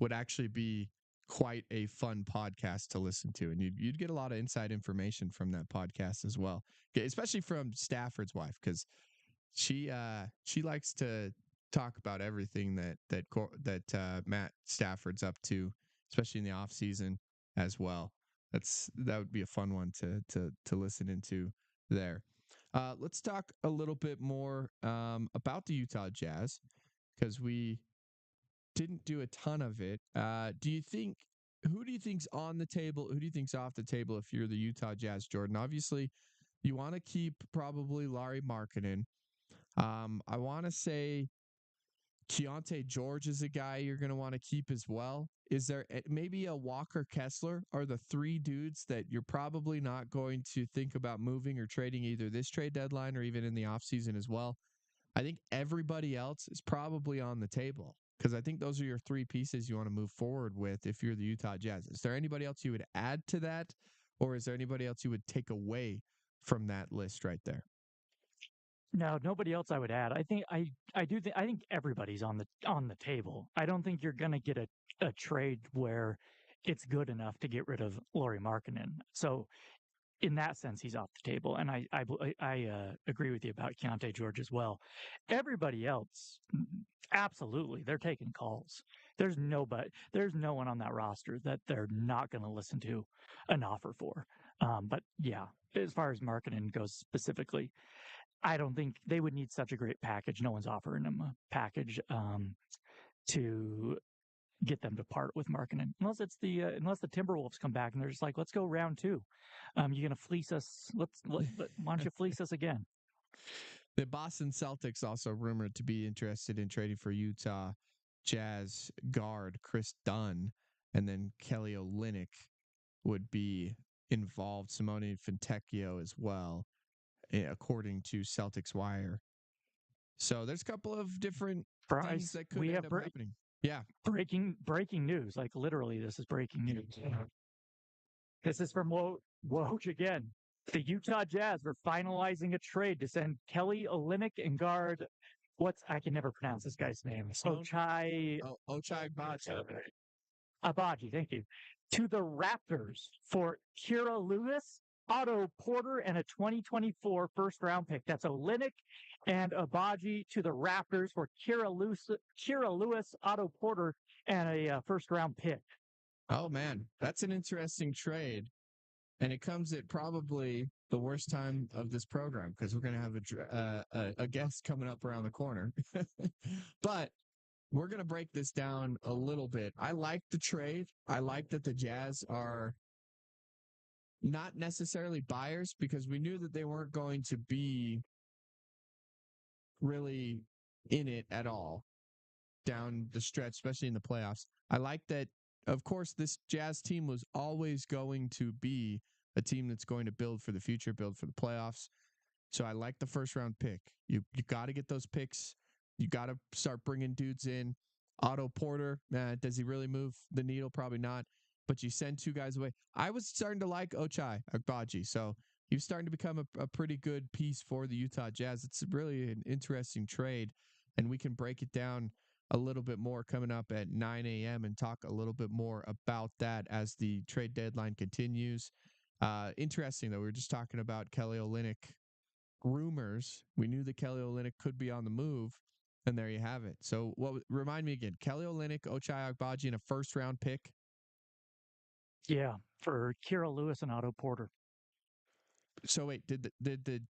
would actually be quite a fun podcast to listen to, and you'd get a lot of inside information from that podcast as well, especially from Stafford's wife, because she likes to talk about everything that Matt Stafford's up to, especially in the off season as well. that would be a fun one to listen into there. Let's talk a little bit more about the Utah Jazz because we didn't do a ton of it. Who do you think's on the table? Who do you think's off the table if you're the Utah Jazz, Jordan? Obviously, you want to keep probably Larry Markkinen. I want to say Keontae George is a guy you're going to want to keep as well. Is there maybe a Walker Kessler? Are the three dudes that you're probably not going to think about moving or trading either this trade deadline or even in the offseason as well? I think everybody else is probably on the table because I think those are your three pieces you want to move forward with if you're the Utah Jazz. Is there anybody else you would add to that, or is there anybody else you would take away from that list right there? No, nobody else I would add. I think I think everybody's on the table. I don't think you're going to get a trade where it's good enough to get rid of Lauri Markkinen. So in that sense, he's off the table. And I agree with you about Keontae George as well. Everybody else, absolutely, they're taking calls. There's no one on that roster that they're not going to listen to an offer for. But yeah, as far as Markkinen goes specifically, I don't think they would need such a great package. No one's offering them a package to get them to part with Markkinen, unless the Timberwolves come back and they're just like, let's go round two. You're gonna fleece us. Why don't you fleece us again? The Boston Celtics also rumored to be interested in trading for Utah Jazz guard Chris Dunn, and then Kelly Olynyk would be involved. Simone Fontecchio as well, according to Celtics Wire. So there's a couple of different things that could end up happening. Yeah. Breaking news. Like literally, this is breaking news. This is from Woj again. The Utah Jazz are finalizing a trade to send Kelly Olynyk and guard I can never pronounce this guy's name. Ochai Agbaji, thank you. To the Raptors for Kira Lewis, Otto Porter, and a 2024 first-round pick. That's Olynyk and Agbaji to the Raptors for Kira Lewis, Otto Porter, and a first-round pick. Oh, man. That's an interesting trade. And it comes at probably the worst time of this program because we're going to have a guest coming up around the corner. But we're going to break this down a little bit. I like the trade. I like that the Jazz are not necessarily buyers because we knew that they weren't going to be really in it at all down the stretch, especially in the playoffs. I like that, of course, this Jazz team was always going to be a team that's going to build for the future, build for the playoffs. So I like the first round pick. You got to get those picks. You got to start bringing dudes in. Otto Porter, does he really move the needle? Probably not. But you send two guys away. I was starting to like Ochai Agbaji. So he was starting to become a pretty good piece for the Utah Jazz. It's really an interesting trade. And we can break it down a little bit more coming up at 9 a.m. and talk a little bit more about that as the trade deadline continues. Interesting, though. We were just talking about Kelly Olynyk rumors. We knew that Kelly Olynyk could be on the move, and there you have it. So remind me again, Kelly Olynyk, Ochai Agbaji, and a first-round pick? Yeah, for Kira Lewis and Otto Porter. So wait, did the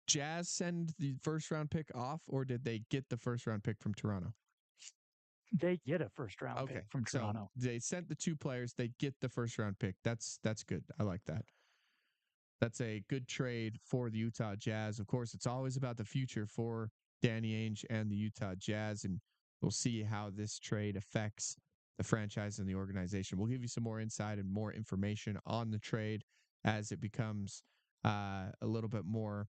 Jazz send the first-round pick off, or did they get the first-round pick from Toronto? They get a first-round pick from Toronto. So they sent the two players. They get the first-round pick. That's good. I like that. That's a good trade for the Utah Jazz. Of course, it's always about the future for Danny Ainge and the Utah Jazz, and we'll see how this trade affects the franchise and the organization. We'll give you some more insight and more information on the trade as it becomes a little bit more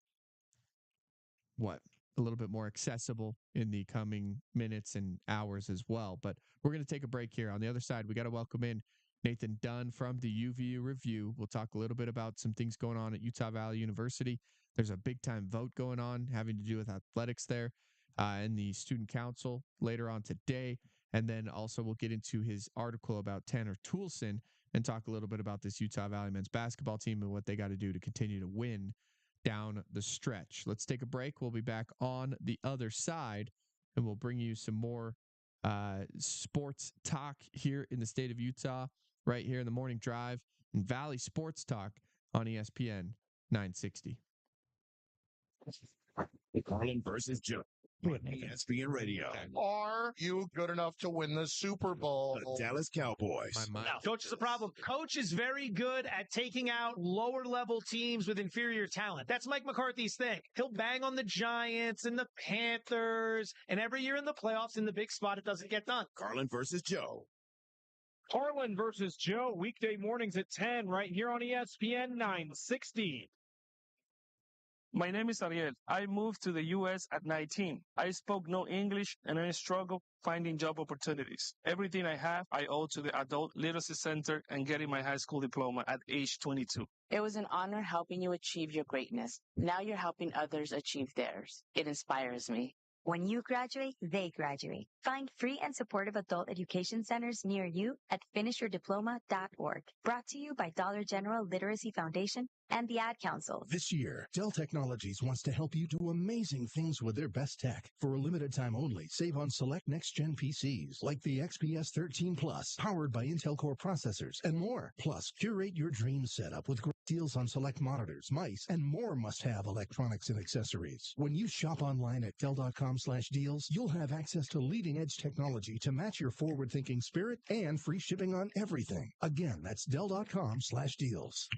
accessible in the coming minutes and hours as well. But we're going to take a break here. On the other side, we got to welcome in Nathan Dunn from the UVU Review. We'll talk a little bit about some things going on at Utah Valley University. There's a big-time vote going on having to do with athletics there and the student council later on today. And then also we'll get into his article about Tanner Toolson and talk a little bit about this Utah Valley men's basketball team and what they got to do to continue to win down the stretch. Let's take a break. We'll be back on the other side, and we'll bring you some more sports talk here in the state of Utah. right here in the morning drive and Valley Sports Talk on ESPN 960. Carlin versus Joe on ESPN Radio. Are you good enough to win the Super Bowl? The Dallas Cowboys. Coach is a problem. Coach is very good at taking out lower level teams with inferior talent. That's Mike McCarthy's thing. He'll bang on the Giants and the Panthers, and every year in the playoffs, in the big spot, it doesn't get done. Carlin versus Joe. Carlin versus Joe, weekday mornings at 10, right here on ESPN 960. My name is Ariel. I moved to the U.S. at 19. I spoke no English and I struggled finding job opportunities. Everything I have, I owe to the Adult Literacy Center and getting my high school diploma at age 22. It was an honor helping you achieve your greatness. Now you're helping others achieve theirs. It inspires me. When you graduate, they graduate. Find free and supportive adult education centers near you at finishyourdiploma.org. Brought to you by Dollar General Literacy Foundation and the Ad Council. This year, Dell Technologies wants to help you do amazing things with their best tech. For a limited time only, save on select next-gen PCs like the XPS 13 Plus, powered by Intel Core processors, and more. Plus, curate your dream setup with great deals on select monitors, mice, and more must-have electronics and accessories. When you shop online at Dell.com/deals, you'll have access to leading-edge technology to match your forward-thinking spirit and free shipping on everything. Again, that's Dell.com/deals.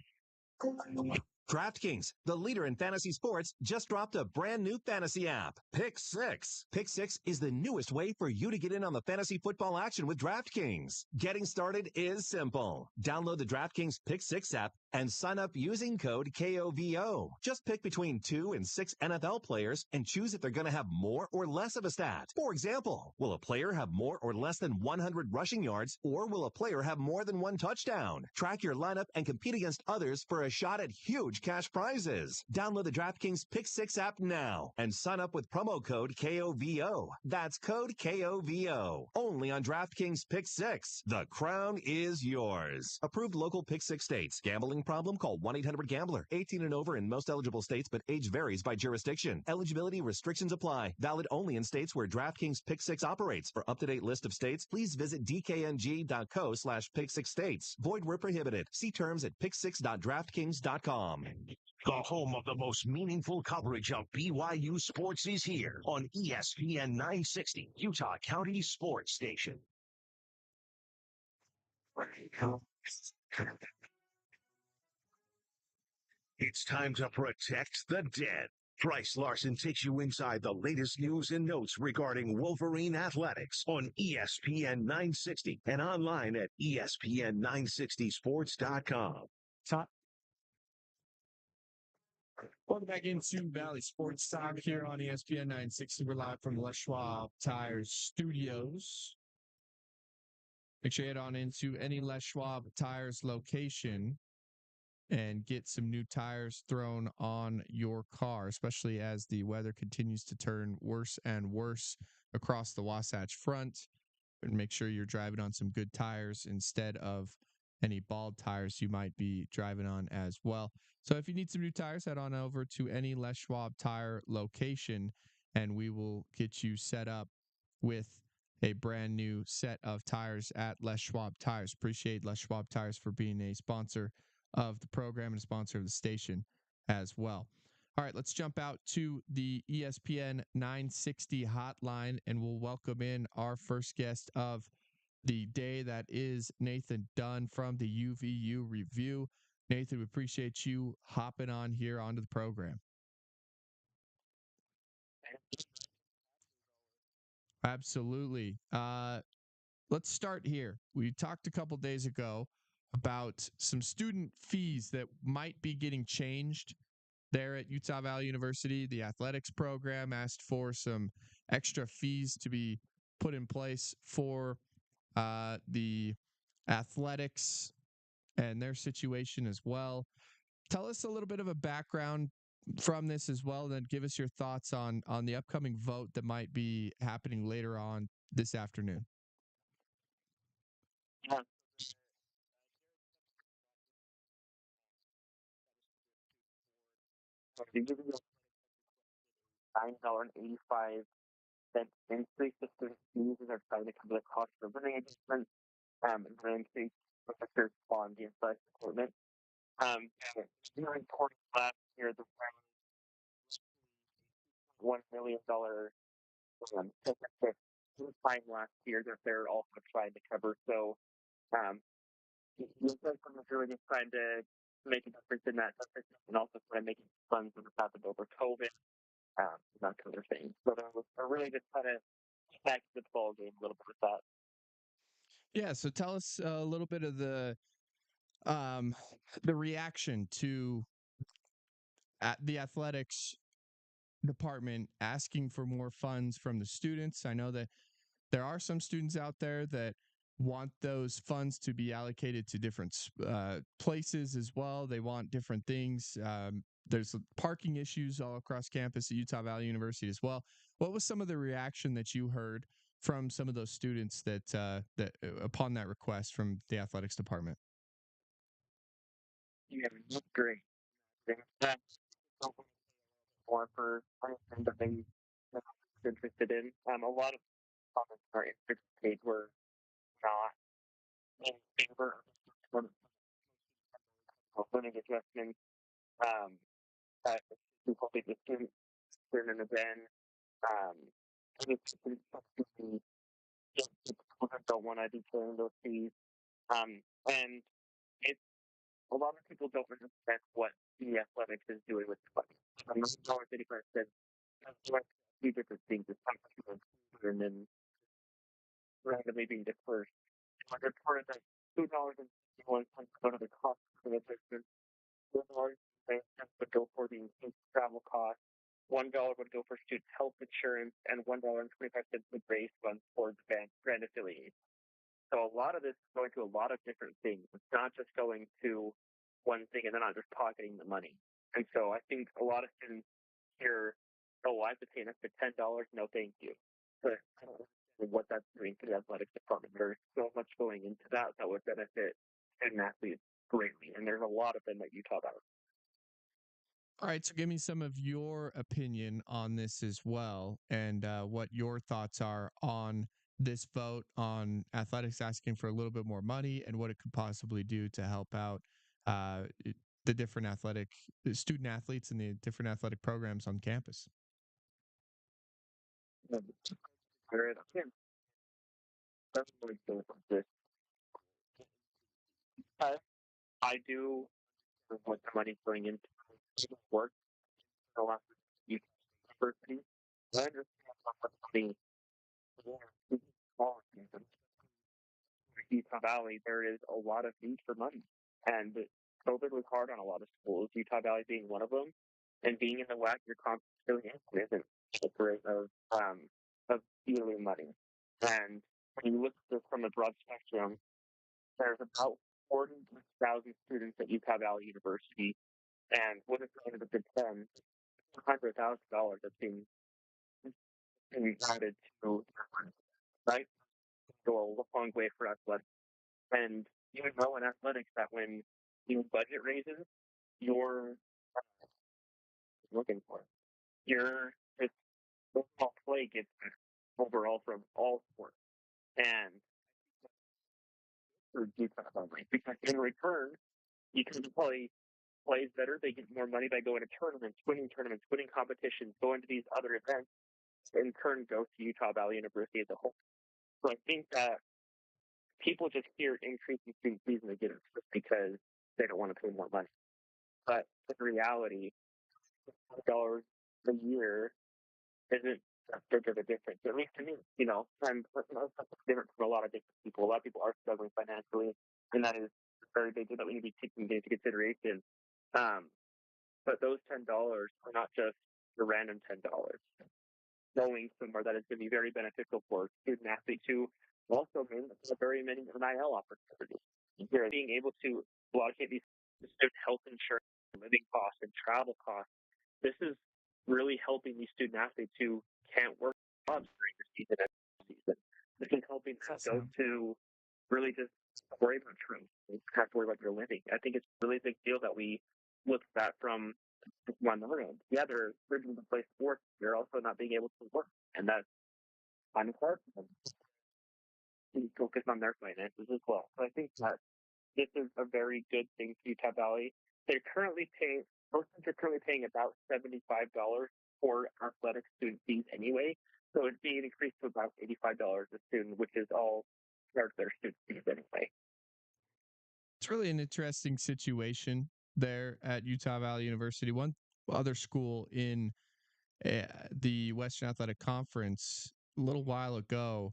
DraftKings, the leader in fantasy sports, just dropped a brand new fantasy app, Pick Six. Pick Six is the newest way for you to get in on the fantasy football action with DraftKings. Getting started is simple. Download the DraftKings Pick Six app and sign up using code KOVO. Just pick between 2 and 6 NFL players and choose if they're going to have more or less of a stat. For example, will a player have more or less than 100 rushing yards, or will a player have more than 1 touchdown? Track your lineup and compete against others for a shot at huge cash prizes. Download the DraftKings Pick Six app now and sign up with promo code KOVO. That's code KOVO. Only on DraftKings Pick Six. The crown is yours. Approved local Pick Six states. Gambling problem? Call 1-800-GAMBLER. 18 and over in most eligible states, but age varies by jurisdiction. Eligibility restrictions apply. Valid only in states where DraftKings Pick Six operates. For up-to-date list of states, please visit dkng.co/pick6states. Void where prohibited. See terms at pick6.draftkings.com. The home of the most meaningful coverage of BYU sports is here on ESPN 960, Utah County Sports Station. It's time to protect the dead. Brice Larson takes you inside the latest news and notes regarding Wolverine athletics on ESPN 960 and online at ESPN960sports.com. Welcome back into Valley Sports Talk here on ESPN 960. We're live from Les Schwab Tires Studios. Make sure you head on into any Les Schwab Tires location and get some new tires thrown on your car, especially as the weather continues to turn worse and worse across the Wasatch Front. And make sure you're driving on some good tires instead of any bald tires you might be driving on as well. So if you need some new tires, head on over to any Les Schwab tire location, and we will get you set up with a brand new set of tires at Les Schwab Tires. Appreciate Les Schwab Tires for being a sponsor of the program and a sponsor of the station as well. All right, let's jump out to the ESPN 960 hotline, and we'll welcome in our first guest of the day. That is Nathan Dunn from the UVU Review. Nathan, we appreciate you hopping on here onto the program. Absolutely. Let's start here. We talked a couple days ago about some student fees that might be getting changed there at Utah Valley University. The athletics program asked for some extra fees to be put in place for the athletics and their situation as well. Tell us a little bit of a background from this as well, and then give us your thoughts on the upcoming vote that might be happening later on this afternoon. $9.85 increase the student fees as they're trying to cover the cost of living adjustment and an increase officers on the athletic department. During court last year, the $1 million deficit time last year that they're also trying to cover. So, the system is really just trying to make a difference in that deficit and also trying to make funds that have happened over COVID, that kind of thing. So they're really just trying to back the ball game a little bit with that. Yeah, so tell us a little bit of the reaction to the athletics department asking for more funds from the students. I know that there are some students out there that want those funds to be allocated to different places as well. They want different things. There's parking issues all across campus at Utah Valley University as well. What was some of the reaction that you heard from some of those students that upon that request from the athletics department? Yeah, that's great. More for anything that they are interested in. A lot of comments in our interest page were not in favor of learning adjustments. That people think the students during an event. Don't want to be paying those fees. And it's a lot of people don't understand what the athletics is doing with the money. $1.35 like two different things. It's something and then randomly being dispersed. Like reported that $2.61 go to the cost of the assistance, $4 would go for the travel cost, $1 would go for student health insurance, and $1.25 would raise funds for the brand affiliate. So a lot of this is going to a lot of different things. It's not just going to one thing and then not just pocketing the money. And so I think a lot of students hear, oh, I have to pay an extra $10. No, thank you. But I don't know what that's doing for the athletics department. There's so much going into that would benefit student athletes greatly. And there's a lot of them at Utah Valley. All right, so give me some of your opinion on this as well, and what your thoughts are on this vote on athletics asking for a little bit more money and what it could possibly do to help out the different student athletes and the different athletic programs on campus. I do what the money's going into work the last university. I understand how much money Utah Valley, there is a lot of need for money. And COVID was hard on a lot of schools, Utah Valley being one of them. And being in the WAC, your conference really isn't a rate of stealing money. And when you look at this from a broad spectrum, there's about 40,000 students at Utah Valley University. And what is going to the Big Ten? $100,000 that's being added to, right? Go a long way for athletics. And you know in athletics that when you budget raises, you're looking for it's overall play gets overall from all sports. And for Utah only, because in return, you can play plays better. They get more money by going to tournaments, winning competitions, going to these other events. In turn, go to Utah Valley University as a whole. So I think that people just hear increasing student fees and they get it just because they don't want to pay more money. But in reality, $5 a year isn't that big of a difference. At least to me, I'm different from a lot of different people. A lot of people are struggling financially, and that is a very big deal that we need to be taking into consideration. But those $10 are not just the random $10. Going somewhere that is going to be very beneficial for student athletes who also mean very many NIL opportunities. You're being able to allocate these student health insurance, living costs, and travel costs. This is really helping these student athletes who can't work jobs during the season. This is helping them go to really just worry about trims. You have to worry about your living. I think it's a really big deal that we look at that from one end. Yeah, they're urging to play sports. They're also not being able to work, and that's kind of hard for them to focus on their finances as well. So I think that this is a very good thing for Utah Valley. They're currently paying, most of them are currently paying about $75 for athletic student fees anyway. So it'd be an increase to about $85 a student, which is all part of their student fees anyway. It's really an interesting situation there at Utah Valley University. One other school in the Western Athletic Conference a little while ago,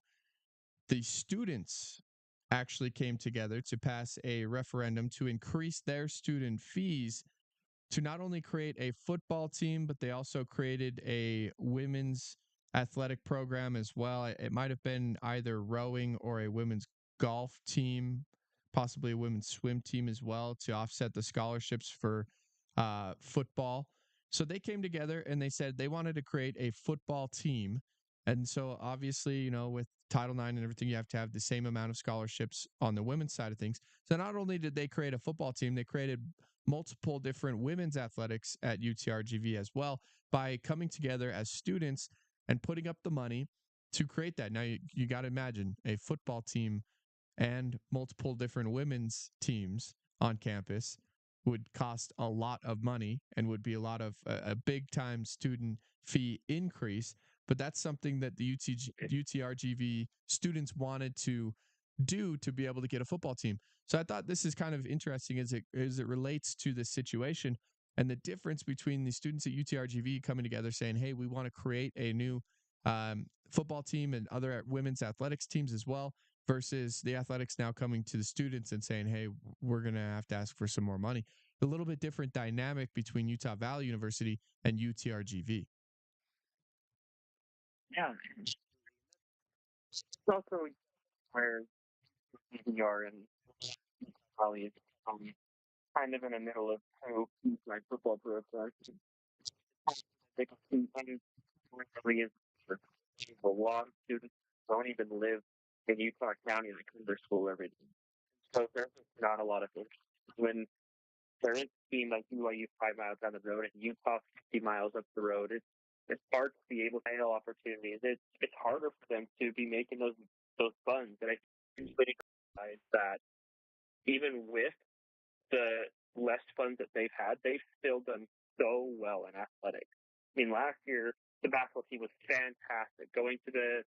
the students actually came together to pass a referendum to increase their student fees to not only create a football team, but they also created a women's athletic program as well. It might have been either rowing or a women's golf team, possibly a women's swim team as well, to offset the scholarships for football. So they came together and they said they wanted to create a football team. And so obviously, with Title IX and everything, you have to have the same amount of scholarships on the women's side of things. So not only did they create a football team, they created multiple different women's athletics at UTRGV as well by coming together as students and putting up the money to create that. Now, you got to imagine a football team and multiple different women's teams on campus would cost a lot of money and would be a lot of a big time student fee increase. But that's something that the UTRGV students wanted to do to be able to get a football team. So I thought this is kind of interesting as it relates to this situation and the difference between the students at UTRGV coming together saying, hey, we want to create a new football team and other women's athletics teams as well, versus the athletics now coming to the students and saying, hey, we're going to have to ask for some more money. A little bit different dynamic between Utah Valley University and UTRGV. Yeah. It's also where DVR and Valley is kind of in the middle of two like football programs. They can see any really is a lot of students don't even live in Utah County that come to their school every day. So there's not a lot of interest. When there is a team like BYU 5 miles down the road and Utah 50 miles up the road, it's hard to be able to handle opportunities. It's harder for them to be making those funds. And I think that even with the less funds that they've had, they've still done so well in athletics. I mean, last year the basketball team was fantastic, going to the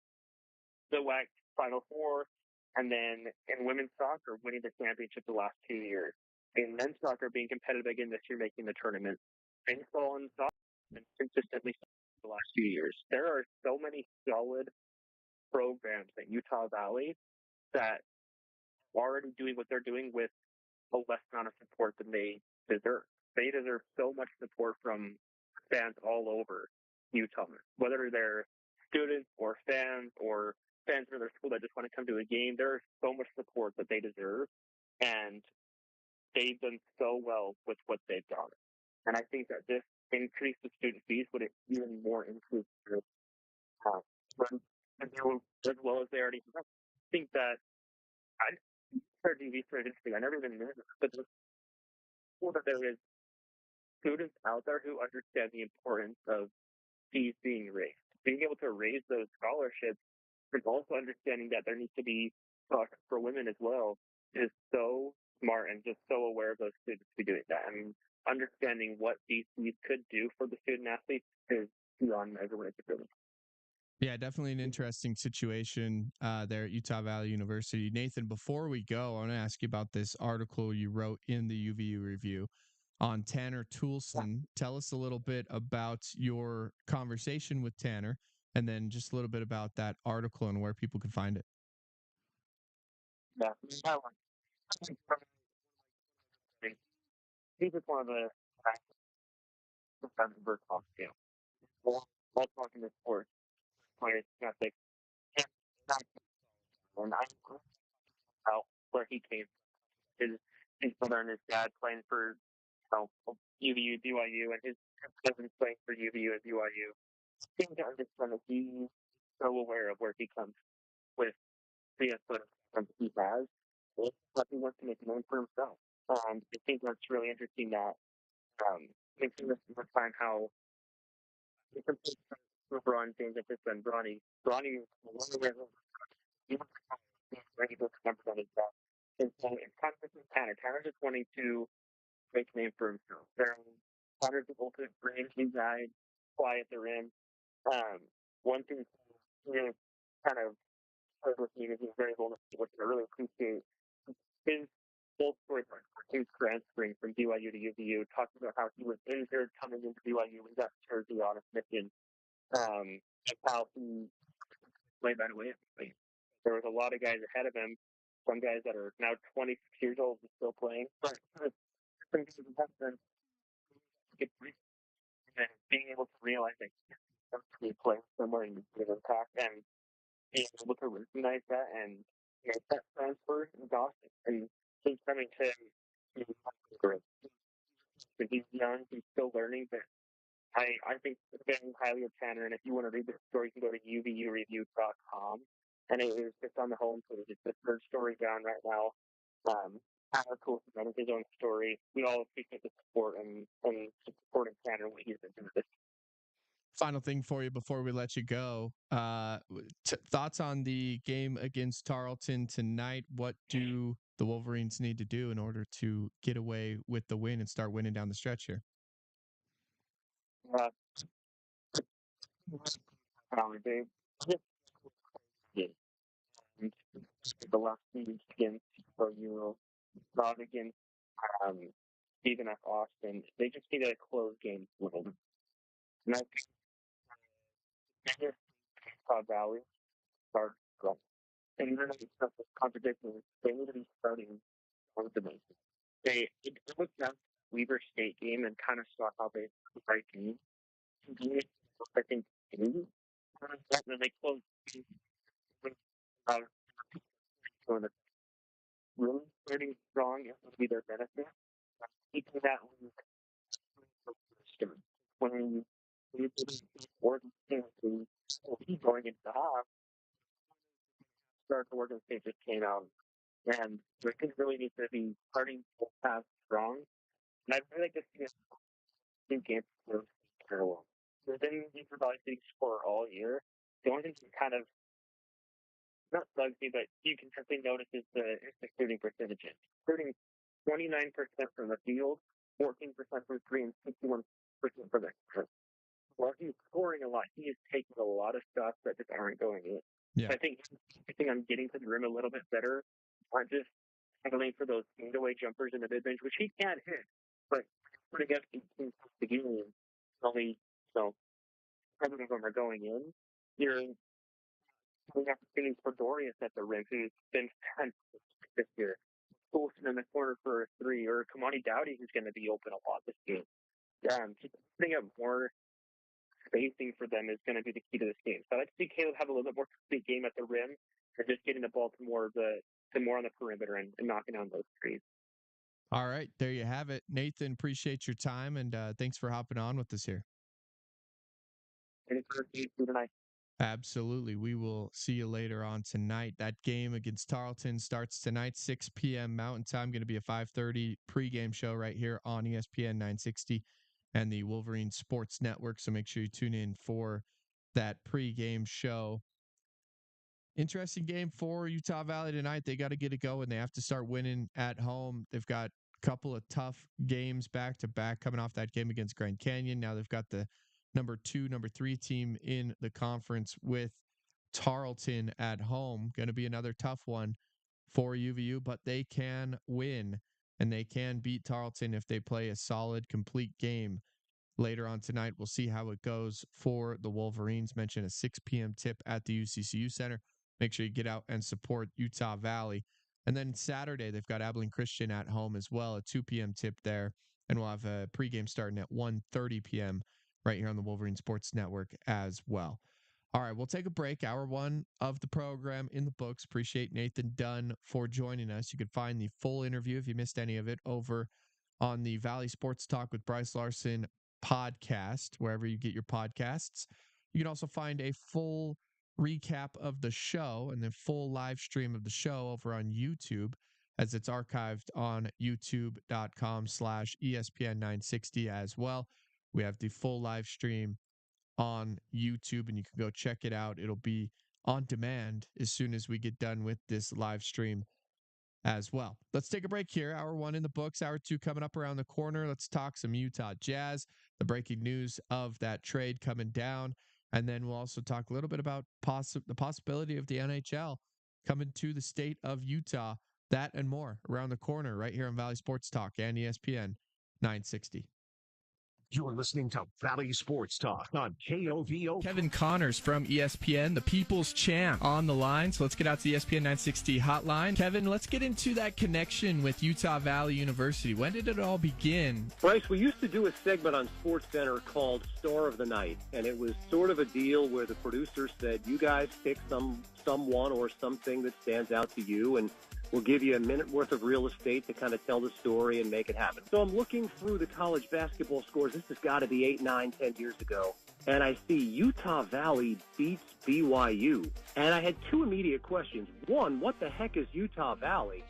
WAC Final Four, and then in women's soccer, winning the championship the last 2 years. In men's soccer, being competitive again this year, making the tournament. Baseball and soccer have been consistently the last 2 years. There are so many solid programs at Utah Valley that are already doing what they're doing with a less amount of support than they deserve. They deserve so much support from fans all over Utah, whether they're students or fans from their school that just want to come to a game. There's so much support that they deserve, and they've done so well with what they've done. And I think that this increase of student fees would even more increase their as well as they already have. I think that I heard TV very interesting. I never even knew this, but the cool that there is students out there who understand the importance of fees being raised. Being able to raise those scholarships, and also understanding that there needs to be scholarships for women as well, is so smart and just so aware of those students to be doing that. I mean, understanding what these fees could do for the student athletes is beyond everyone's ability. Yeah, definitely an interesting situation there at Utah Valley University. Nathan, before we go, I want to ask you about this article you wrote in the UVU Review on Tanner Toulson. Tell us a little bit about your conversation with Tanner, and then just a little bit about that article and where people can find it. Yeah, he's just one of the Denver top scale. All talking to sports players, ethics, and I out where he came. His brother and his dad playing for UVU, BYU, and his cousins playing for UVU and BYU. I think to understand that he's so aware of where he comes with the athletic that he has, but he wants to make a name for himself. And I think that's really interesting that makes me find how he compares LeBron James and Bronny. Bronny is one of the reasons he was ready to remember that his dad. And so it's kind of this Tanner. Tanner's just wanting to make a name for himself. Tanner's the ultimate brain guy, quiet the rim. One thing he kind of heard with me is he's very vulnerable, which I really appreciate. His full story part, his transferring from BYU to UVU, talking about how he was injured coming into BYU when he got surgery on his mission, and how he played right away. There was a lot of guys ahead of him, some guys that are now 26 years old and still playing. But some guys have been get and being able to realize that he playing somewhere and make an impact and being able to recognize that and make that transfer is awesome. And he's coming to great. But he's young, he's still learning, but I think very highly of Tanner, and if you want to read the story, you can go to uvureview.com, and it is just on the homepage. It's the third story down right now. Tanner posted on his own story. We all appreciate the support and supporting Tanner and what he's been doing. Final thing for you before we let you go. Thoughts on the game against Tarleton tonight? What do the Wolverines need to do in order to get away with the win and start winning down the stretch here? The last few weeks against you not against Stephen F. Austin. They just need to close games a little bit. And I think Valley start strong. And even though it's not this contradiction, they need to be starting on the basis. They looked at Weber State game and kind of saw how they right team. I think and then they closed so the really starting strong it would be their benefit. Keeping that when you Oregon State to going into the half, start Oregon State just came out and they really need to be starting full pass strong. And I'd really like to see a two games for parallel. There's been these probably big score all year. The only thing that kind of not bugs me, but you can simply notice is the shooting percentages. Shooting 29% from the field, 14% from three, and 61% from the curve. While he's scoring a lot, he is taking a lot of shots that just aren't going in. Yeah. I think I'm getting to the rim a little bit better. I'm just handling for those fadeaway jumpers in the mid range, which he can hit, but when it gets 18 the game, only 7 of them are going in. You're having opportunities for Dorius at the rim, who's been fantastic this year. Coulson in the corner for a three, or Kamani Dowdy, who's going to be open a lot this game. Just putting up more spacing for them is going to be the key to this game. So I'd like to see Caleb have a little bit more complete game at the rim, and just getting the ball to more on the perimeter and knocking down those threes. All right, there you have it. Nathan, appreciate your time, and thanks for hopping on with us here. Any further tonight? Absolutely. We will see you later on tonight. That game against Tarleton starts tonight, 6 p.m. Mountain Time. Going to be a 5:30 pregame show right here on ESPN 960 and the Wolverine Sports Network. So make sure you tune in for that pregame show. Interesting game for Utah Valley tonight. They got to get it going. They have to start winning at home. They've got a couple of tough games back to back coming off that game against Grand Canyon. Now they've got the number 2, number 3 team in the conference with Tarleton at home. Going to be another tough one for UVU, but they can win and they can beat Tarleton if they play a solid, complete game later on tonight. We'll see how it goes for the Wolverines. Mention a 6 p.m. tip at the UCCU Center. Make sure you get out and support Utah Valley. And then Saturday, they've got Abilene Christian at home as well, a 2 p.m. tip there. And we'll have a pregame starting at 1:30 p.m. right here on the Wolverine Sports Network as well. All right, we'll take a break. Hour 1 of the program in the books. Appreciate Nathan Dunn for joining us. You can find the full interview if you missed any of it over on the Valley Sports Talk with Brice Larson podcast, wherever you get your podcasts. You can also find a full recap of the show and the full live stream of the show over on YouTube, as it's archived on youtube.com/ESPN960 as well. We have the full live stream on YouTube, and you can go check it out. It'll be on demand as soon as we get done with this live stream as well. Let's take a break here. Hour 1 in the books, Hour 2 coming up around the corner. Let's talk some Utah Jazz, the breaking news of that trade coming down. And then we'll also talk a little bit about the possibility of the NHL coming to the state of Utah. That and more around the corner right here on Valley Sports Talk and ESPN 960. You're listening to Valley Sports Talk on KOVO. Kevin Connors from ESPN, the People's Champ, on the line. So let's get out to the ESPN 960 hotline. Kevin, let's get into that connection with Utah Valley University. When did it all begin? Bryce, we used to do a segment on SportsCenter called Star of the Night, and it was sort of a deal where the producer said, you guys pick someone or something that stands out to you, and we'll give you a minute worth of real estate to kind of tell the story and make it happen. So I'm looking through the college basketball scores. This has got to be 8, 9, 10 years ago. And I see Utah Valley beats BYU. And I had two immediate questions. One, what the heck is Utah Valley?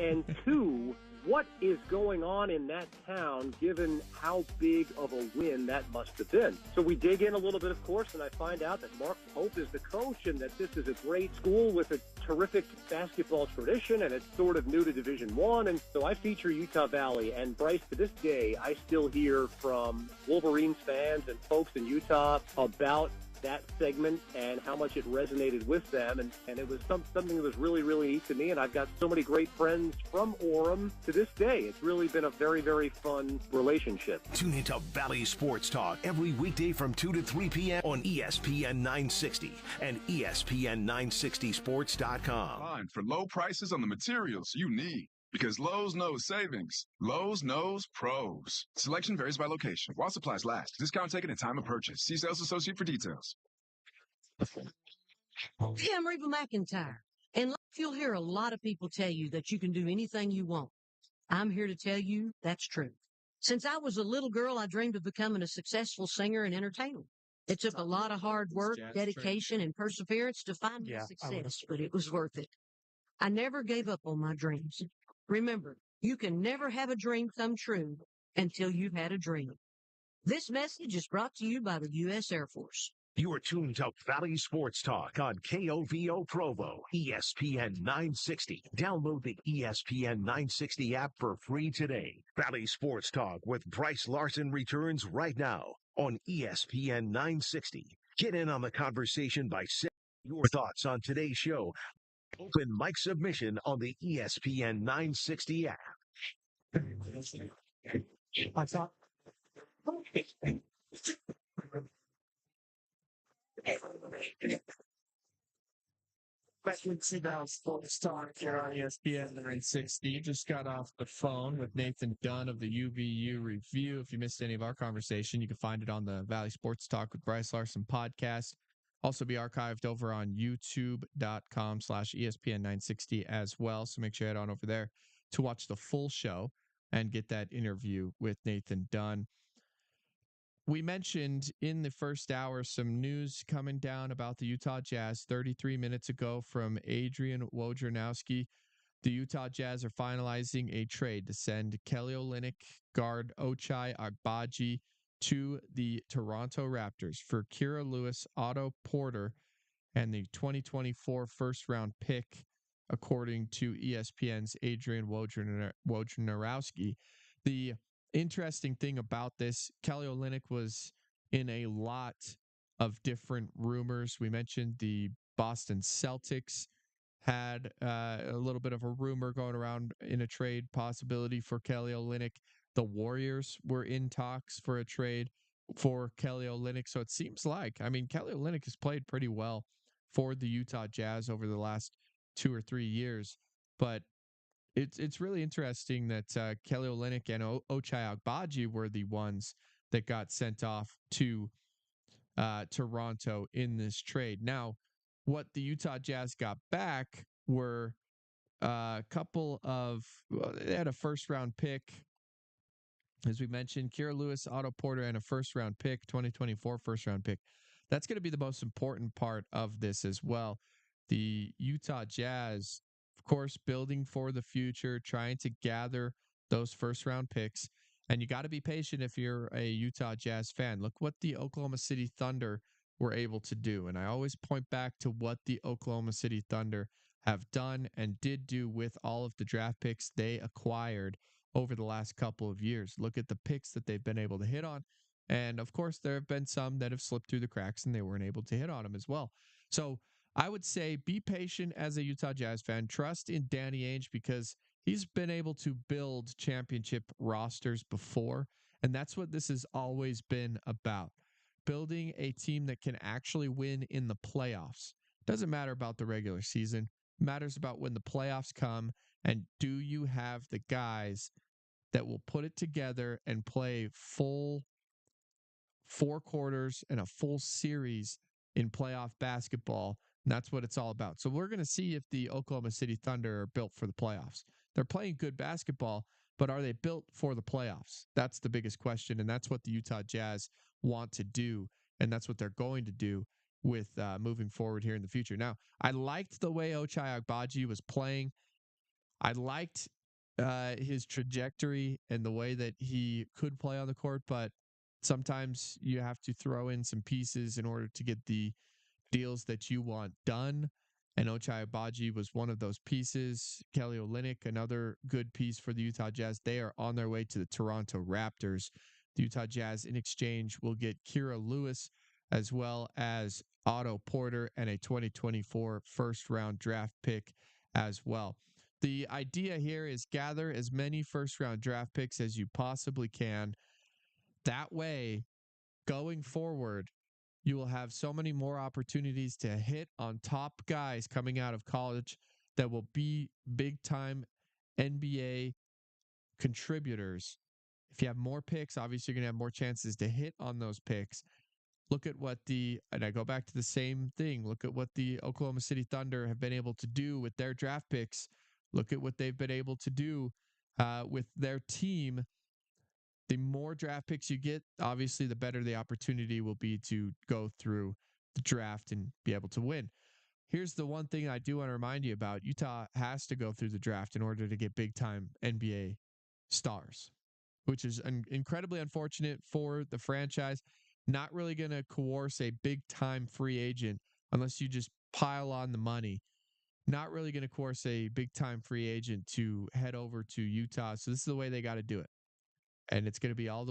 And two, what is going on in that town given how big of a win that must have been? So we dig in a little bit, of course, and I find out that Mark Pope is the coach and that this is a great school with a terrific basketball tradition, and it's sort of new to Division I. And so I feature Utah Valley, and Bryce, to this day, I still hear from Wolverines fans and folks in Utah about that segment and how much it resonated with them. And it was something that was really, really neat to me. And I've got so many great friends from Orem to this day. It's really been a very, very fun relationship. Tune into Valley Sports Talk every weekday from 2 to 3 p.m. on ESPN 960 and ESPN960sports.com. Find for low prices on the materials you need. Because Lowe's knows savings. Lowe's knows pros. Selection varies by location. While supplies last. Discount taken at time of purchase. See sales associate for details. Hey, I'm Reba McIntyre. And like you'll hear a lot of people tell you that you can do anything you want. I'm here to tell you that's true. Since I was a little girl, I dreamed of becoming a successful singer and entertainer. It took a lot of hard work, dedication, and perseverance to find my success, but it was worth it. I never gave up on my dreams. Remember, you can never have a dream come true until you've had a dream. This message is brought to you by the U.S. Air Force. You are tuned to Valley Sports Talk on KOVO Provo, ESPN 960. Download the ESPN 960 app for free today. Valley Sports Talk with Brice Larson returns right now on ESPN 960. Get in on the conversation by sending your thoughts on today's show. Open mic submission on the ESPN 960 app. I thought. Sports Talk here on ESPN 960. Just got off the phone with Nathan Dunn of the UVU Review. If you missed any of our conversation, you can find it on the Valley Sports Talk with Brice Larson podcast. Also be archived over on youtube.com/ESPN 960 as well. So make sure you head on over there to watch the full show and get that interview with Nathan Dunn. We mentioned in the first hour some news coming down about the Utah Jazz 33 minutes ago from Adrian Wojnarowski. The Utah Jazz are finalizing a trade to send Kelly Olynyk, guard Ochai Agbaji, to the Toronto Raptors for Kira Lewis, Otto Porter, and the 2024 first-round pick, according to ESPN's Adrian Wojnarowski. The interesting thing about this, Kelly Olynyk was in a lot of different rumors. We mentioned the Boston Celtics had a little bit of a rumor going around in a trade possibility for Kelly Olynyk. The Warriors were in talks for a trade for Kelly Olynyk. So it seems like, Kelly Olynyk has played pretty well for the Utah Jazz over the last 2 or 3 years. But it's really interesting that Kelly Olynyk and Ochai Agbaji were the ones that got sent off to Toronto in this trade. Now, what the Utah Jazz got back were a couple of, they had a first-round pick, as we mentioned, Kira Lewis, Otto Porter, and a first-round pick, 2024 first-round pick. That's going to be the most important part of this as well. The Utah Jazz, of course, building for the future, trying to gather those first-round picks. And you got to be patient if you're a Utah Jazz fan. Look what the Oklahoma City Thunder were able to do. And I always point back to what the Oklahoma City Thunder have done and did do with all of the draft picks they acquired over the last couple of years. Look at the picks that they've been able to hit on. And of course, there have been some that have slipped through the cracks and they weren't able to hit on them as well. So I would say be patient as a Utah Jazz fan. Trust in Danny Ainge because he's been able to build championship rosters before. And that's what this has always been about. Building a team that can actually win in the playoffs. Doesn't matter about the regular season. It matters about when the playoffs come and do you have the guys that will put it together and play full 4 quarters and a full series in playoff basketball. And that's what it's all about. So we're going to see if the Oklahoma City Thunder are built for the playoffs. They're playing good basketball, but are they built for the playoffs? That's the biggest question. And that's what the Utah Jazz want to do. And that's what they're going to do with moving forward here in the future. Now, I liked the way Ochai Agbaji was playing. I liked his trajectory and the way that he could play on the court, but sometimes you have to throw in some pieces in order to get the deals that you want done. And Ochai Agbaji was one of those pieces. Kelly Olynyk, another good piece for the Utah Jazz. They are on their way to the Toronto Raptors. The Utah Jazz, in exchange, will get Kira Lewis as well as Otto Porter and a 2024 first-round draft pick as well. The idea here is gather as many first-round draft picks as you possibly can. That way, going forward, you will have so many more opportunities to hit on top guys coming out of college that will be big-time NBA contributors. If you have more picks, obviously you're going to have more chances to hit on those picks. Look at what and I go back to the same thing. Look at what the Oklahoma City Thunder have been able to do with their draft picks. Look at what they've been able to do with their team. The more draft picks you get, obviously, the better the opportunity will be to go through the draft and be able to win. Here's the one thing I do want to remind you about. Utah has to go through the draft in order to get big-time NBA stars, which is incredibly unfortunate for the franchise. Not really going to coerce a big-time free agent unless you just pile on the money. Not really going to coerce a big-time free agent to head over to Utah. So this is the way they got to do it. And it's going to be all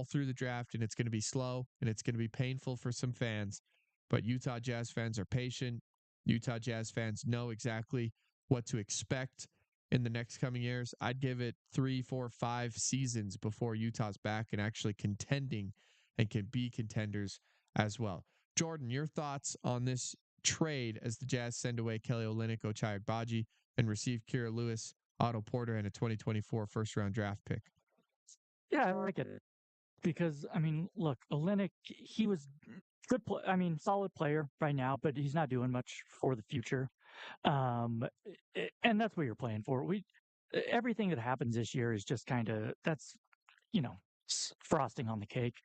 through the draft, and it's going to be slow, and it's going to be painful for some fans. But Utah Jazz fans are patient. Utah Jazz fans know exactly what to expect in the next coming years. I'd give it 3, 4, 5 seasons before Utah's back and actually contending and can be contenders as well. Jordan, your thoughts on this trade as the Jazz send away Kelly Olynyk, Ochai Agbaji, and receive Kira Lewis, Otto Porter, and a 2024 first-round draft pick? Yeah, I like it because I mean, look, Olynyk, he was good. Solid player right now, but he's not doing much for the future. And that's what you're playing for. Everything that happens this year is just kind of that's frosting on the cake.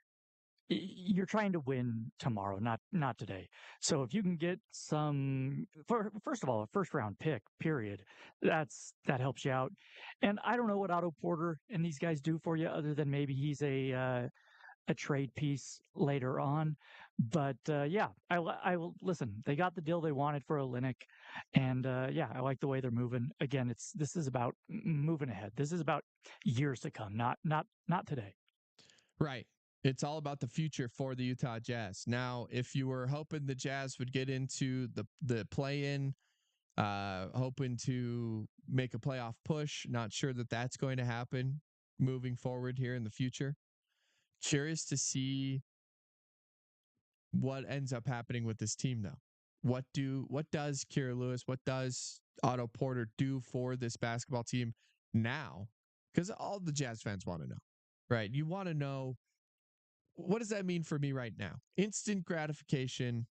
You're trying to win tomorrow, not today. So if you can get first of all, a first round pick, period, that helps you out. And I don't know what Otto Porter and these guys do for you, other than maybe he's a trade piece later on. But yeah, I will listen. They got the deal they wanted for Olynyk, and yeah, I like the way they're moving. Again, this is about moving ahead. This is about years to come, not today. Right. It's all about the future for the Utah Jazz. Now, if you were hoping the Jazz would get into the play-in, hoping to make a playoff push, not sure that that's going to happen moving forward here in the future. Curious to see what ends up happening with this team, though. What does Kira Lewis, what does Otto Porter do for this basketball team now? Because all the Jazz fans want to know, right? You want to know, what does that mean for me right now? Instant gratification.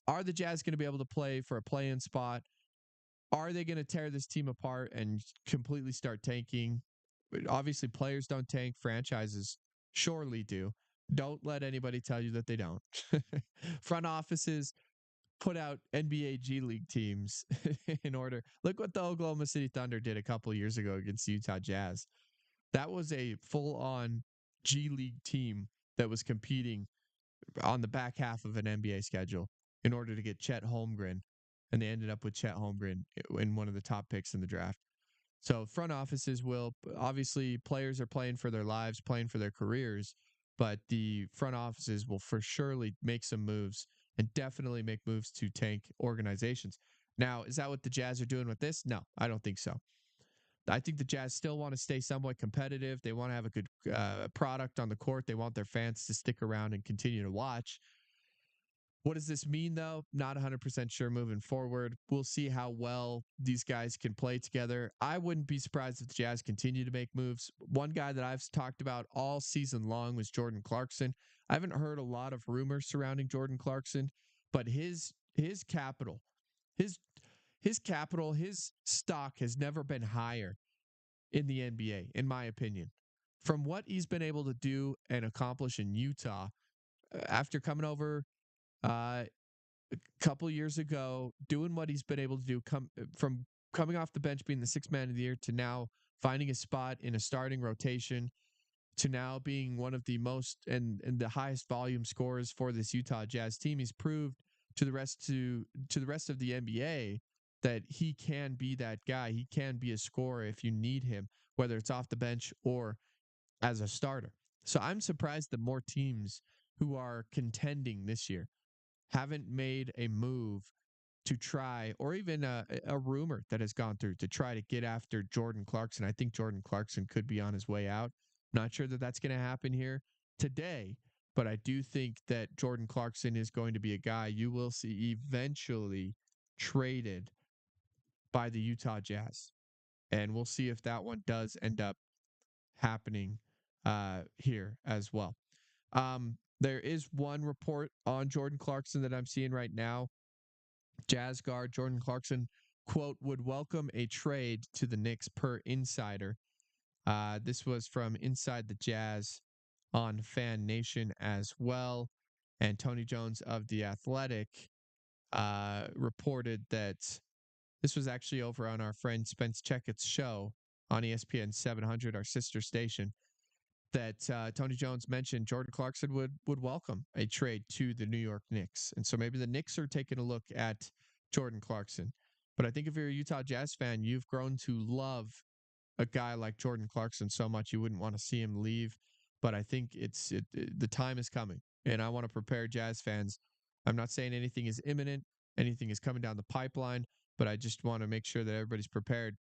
Are the Jazz going to be able to play for a play-in spot? Are they going to tear this team apart and completely start tanking? Obviously, players don't tank. Franchises surely do. Don't let anybody tell you that they don't. Front offices put out NBA G League teams in order. Look what the Oklahoma City Thunder did a couple years ago against the Utah Jazz. That was a full-on G League team that was competing on the back half of an NBA schedule in order to get Chet Holmgren and they ended up with Chet Holmgren in one of the top picks in the draft. So front offices will obviously players are playing for their lives, playing for their careers, but the front offices will for surely make some moves and definitely make moves to tank organizations. Now, is that what the Jazz are doing with this? No, I don't think so. I think the Jazz still want to stay somewhat competitive. They want to have a good product on the court. They want their fans to stick around and continue to watch. What does this mean, though? Not 100% sure moving forward. We'll see how well these guys can play together. I wouldn't be surprised if the Jazz continue to make moves. One guy that I've talked about all season long was Jordan Clarkson. I haven't heard a lot of rumors surrounding Jordan Clarkson, but his capital, his capital, his stock has never been higher in the NBA, in my opinion. From what he's been able to do and accomplish in Utah after coming over a couple years ago, doing what he's been able to do, from coming off the bench, being the sixth man of the year, to now finding a spot in a starting rotation, to now being one of the most and the highest volume scorers for this Utah Jazz team. He's proved to the rest of the NBA that he can be that guy. He can be a scorer if you need him, whether it's off the bench or as a starter. So I'm surprised that more teams who are contending this year haven't made a move to try, or even a rumor that has gone through to try to get after Jordan Clarkson. I think Jordan Clarkson could be on his way out. Not sure that that's going to happen here today, but I do think that Jordan Clarkson is going to be a guy you will see eventually traded by the Utah Jazz. And we'll see if that one does end up happening here as well. There is one report on Jordan Clarkson that I'm seeing right now. Jazz guard Jordan Clarkson, quote, would welcome a trade to the Knicks per insider. This was from Inside the Jazz on Fan Nation as well. And Tony Jones of The Athletic reported that this was actually over on our friend Spence Checkett's show on ESPN 700, our sister station, that Tony Jones mentioned Jordan Clarkson would welcome a trade to the New York Knicks. And so maybe the Knicks are taking a look at Jordan Clarkson. But I think if you're a Utah Jazz fan, you've grown to love a guy like Jordan Clarkson so much you wouldn't want to see him leave. But I think the time is coming. And I want to prepare Jazz fans. I'm not saying anything is imminent, anything is coming down the pipeline, but I just want to make sure that everybody's prepared.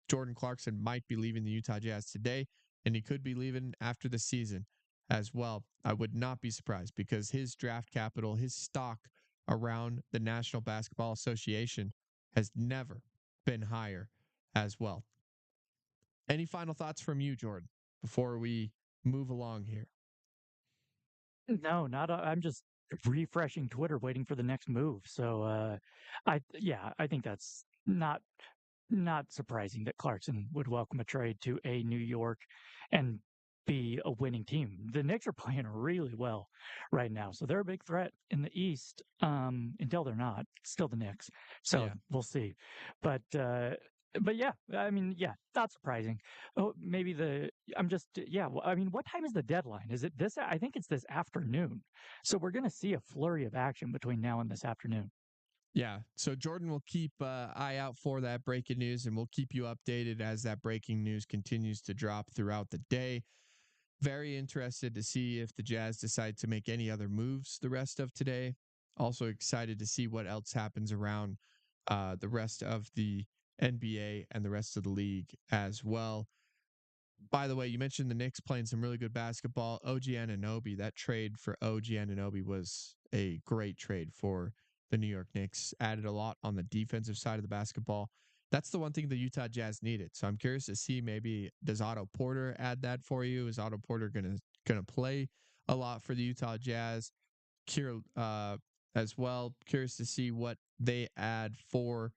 Jordan Clarkson might be leaving the Utah Jazz today, and he could be leaving after the season as well. I would not be surprised because his draft capital, his stock around the National Basketball Association has never been higher as well. Any final thoughts from you, Jordan, before we move along here? No, I'm just refreshing Twitter, waiting for the next move. So, I think that's not surprising that Clarkson would welcome a trade to a New York and be a winning team. The Knicks are playing really well right now, so they're a big threat in the East. Until they're not, still the Knicks. So we'll see. But yeah, I mean, yeah, not surprising. Oh, maybe well, I mean, what time is the deadline? Is it this? I think it's this afternoon. So we're going to see a flurry of action between now and this afternoon. Yeah, so Jordan will keep eye out for that breaking news, and we'll keep you updated as that breaking news continues to drop throughout the day. Very interested to see if the Jazz decide to make any other moves the rest of today. Also excited to see what else happens around the rest of the NBA and the rest of the league as well. By the way, you mentioned the Knicks playing some really good basketball. OG Anunoby, that trade for OG Anunoby was a great trade for the New York Knicks. Added a lot on the defensive side of the basketball. That's the one thing the Utah Jazz needed. So I'm curious to see, maybe does Otto Porter add that for you? Is Otto Porter gonna play a lot for the Utah Jazz? As well. Curious to see what they add for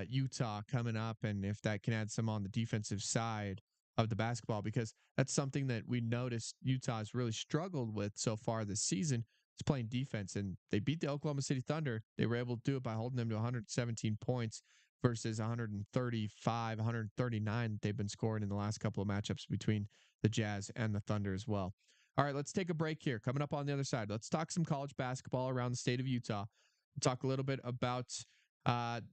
Utah coming up, and if that can add some on the defensive side of the basketball, because that's something that we noticed Utah has really struggled with so far this season. Is playing defense, and they beat the Oklahoma City Thunder. They were able to do it by holding them to 117 points versus 135, 139 that they've been scoring in the last couple of matchups between the Jazz and the Thunder as well. All right, let's take a break here. Coming up on the other side, let's talk some college basketball around the state of Utah. We'll talk a little bit about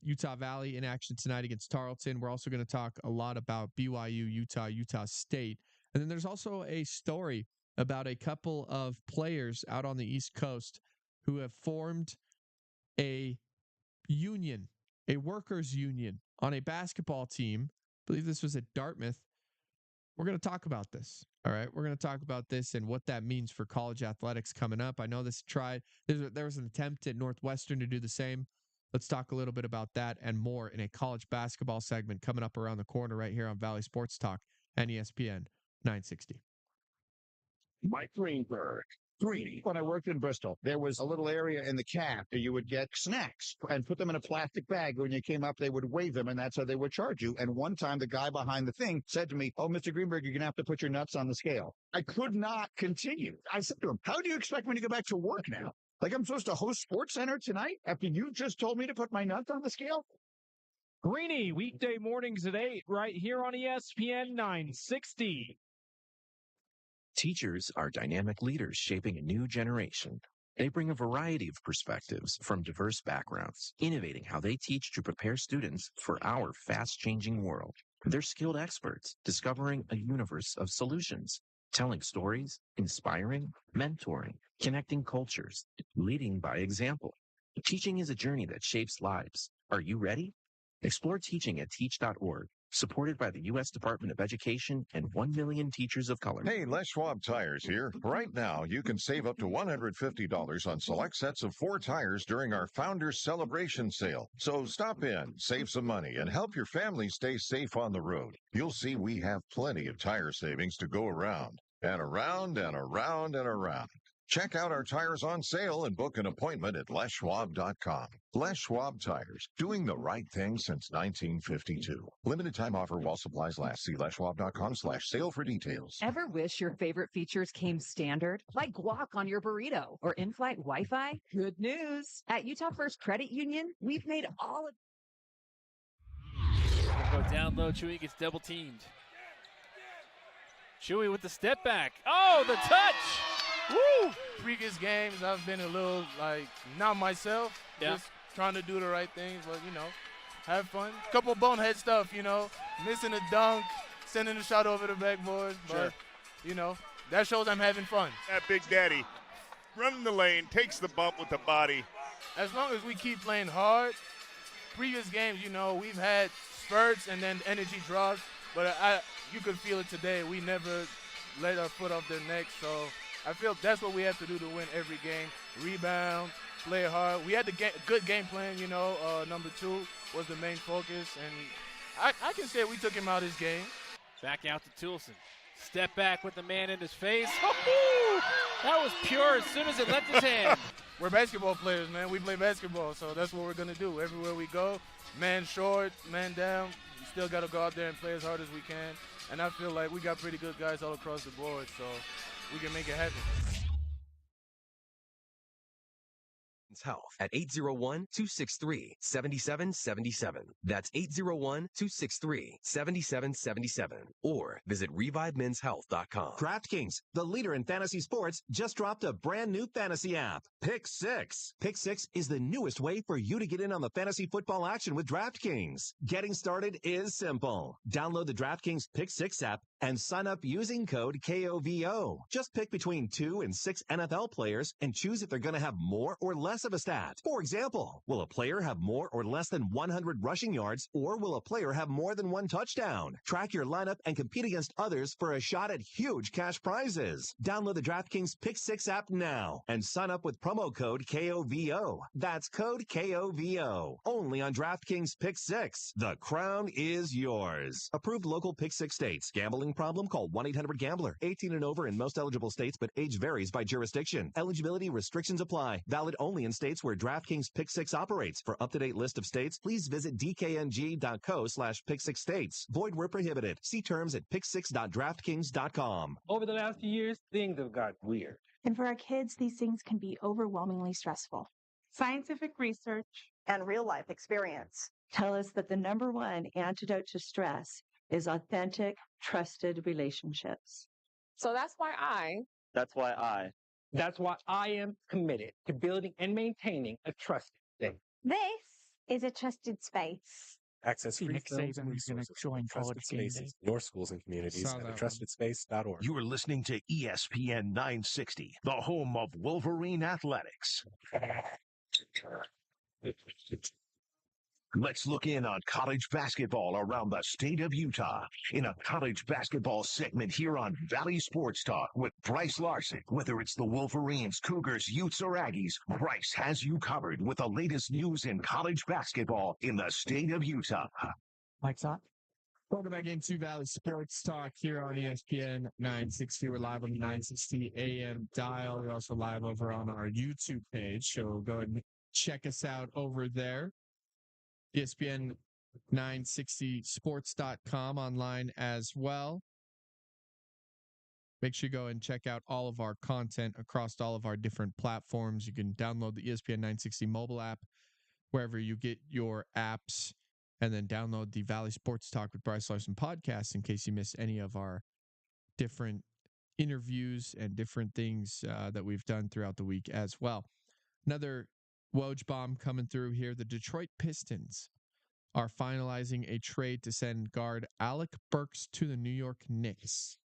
Utah Valley in action tonight against Tarleton. We're also going to talk a lot about BYU, Utah State. And then there's also a story about a couple of players out on the East Coast who have formed a union, a workers' union on a basketball team. I believe this was at Dartmouth. We're going to talk about this. All right. We're going to talk about this and what that means for college athletics coming up. I know there was an attempt at Northwestern to do the same. Let's talk a little bit about that and more in a college basketball segment coming up around the corner right here on Valley Sports Talk and ESPN 960. Mike Greenberg. Greedy. When I worked in Bristol, there was a little area in the cab that you would get snacks and put them in a plastic bag. When you came up, they would weigh them, and that's how they would charge you. And one time, the guy behind the thing said to me, "Oh, Mr. Greenberg, you're going to have to put your nuts on the scale." I could not continue. I said to him, "How do you expect me to go back to work now? Like I'm supposed to host Sports Center tonight after you just told me to put my nuts on the scale?" Greeny, weekday mornings at 8, right here on ESPN 960. Teachers are dynamic leaders shaping a new generation. They bring a variety of perspectives from diverse backgrounds, innovating how they teach to prepare students for our fast-changing world. They're skilled experts, discovering a universe of solutions, telling stories, inspiring, mentoring, connecting cultures, leading by example. Teaching is a journey that shapes lives. Are you ready? Explore teaching at teach.org. Supported by the U.S. Department of Education and 1 million teachers of color. Hey, Les Schwab Tires here. Right now, you can save up to $150 on select sets of 4 tires during our Founders Celebration Sale. So stop in, save some money, and help your family stay safe on the road. You'll see we have plenty of tire savings to go around, and around, and around, and around. Check out our tires on sale and book an appointment at leschwab.com. Les Schwab Tires, doing the right thing since 1952. Limited time offer while supplies last. See leschwab.com/sale for details. Ever wish your favorite features came standard? Like guac on your burrito or in-flight Wi-Fi? Good news. At Utah First Credit Union, we've made all of... Go down low. Chewy gets double teamed. Chewy with the step back. Oh, the touch! Woo! Previous games, I've been a little, not myself. Yeah. Just trying to do the right things, but, have fun. Couple bonehead stuff, missing a dunk, sending a shot over the backboard. But, that shows I'm having fun. That Big Daddy running the lane, takes the bump with the body. As long as we keep playing hard, previous games, we've had spurts and then energy drops, but you could feel it today. We never let our foot off their neck, so I feel that's what we have to do to win every game. Rebound, play hard. We had the good game plan, number 2 was the main focus, and I can say we took him out of his game. Back out to Toulson. Step back with the man in his face. That was pure as soon as it left his hand. We're basketball players, man. We play basketball, so that's what we're going to do. Everywhere we go, man short, man down, we still got to go out there and play as hard as we can. And I feel like we got pretty good guys all across the board, so we can make it happen. Health at 801-263-7777. That's 801-263-7777. Or visit revivemenshealth.com. DraftKings, the leader in fantasy sports, just dropped a brand new fantasy app, Pick 6. Pick 6 is the newest way for you to get in on the fantasy football action with DraftKings. Getting started is simple. Download the DraftKings Pick 6 app and sign up using code KOVO. Just pick between 2 and 6 NFL players and choose if they're going to have more or less of a stat. For example, will a player have more or less than 100 rushing yards, or will a player have more than 1 touchdown? Track your lineup and compete against others for a shot at huge cash prizes. Download the DraftKings Pick 6 app now and sign up with promo code KOVO. That's code KOVO. Only on DraftKings Pick 6. The crown is yours. Approved local Pick 6 states. Gambling problem? Call 1-800-GAMBLER. 18 and over in most eligible states, but age varies by jurisdiction. Eligibility restrictions apply. Valid only in states where DraftKings Pick 6 operates. For up-to-date list of states, please visit dkng.co/pick6states. Void where prohibited. See terms at pick6.draftkings.com. Over the last few years, things have gotten weird. And for our kids, these things can be overwhelmingly stressful. Scientific research and real-life experience tell us that the number one antidote to stress is authentic, trusted relationships. So that's why I am committed to building and maintaining a trusted state. This is a trusted space. Access free Nick films and Saban is going to resources join from trusted College Game Day. spaces in your schools and communities Saw at that one. thetrustedspace.org. You're listening to ESPN 960, the home of Wolverine athletics. Let's look in on college basketball around the state of Utah in a college basketball segment here on Valley Sports Talk with Brice Larson. Whether it's the Wolverines, Cougars, Utes, or Aggies, Brice has you covered with the latest news in college basketball in the state of Utah. Mike's on. Welcome back into Valley Sports Talk here on ESPN 960. We're live on the 960 AM dial. We're also live over on our YouTube page, so go ahead and check us out over there. ESPN 960sports.com online as well. Make sure you go and check out all of our content across all of our different platforms. You can download the ESPN 960 mobile app wherever you get your apps, and then download the Valley Sports Talk with Brice Larson podcast in case you miss any of our different interviews and different things that we've done throughout the week as well. Another Woj bomb coming through here. The Detroit Pistons are finalizing a trade to send guard Alec Burks to the New York Knicks.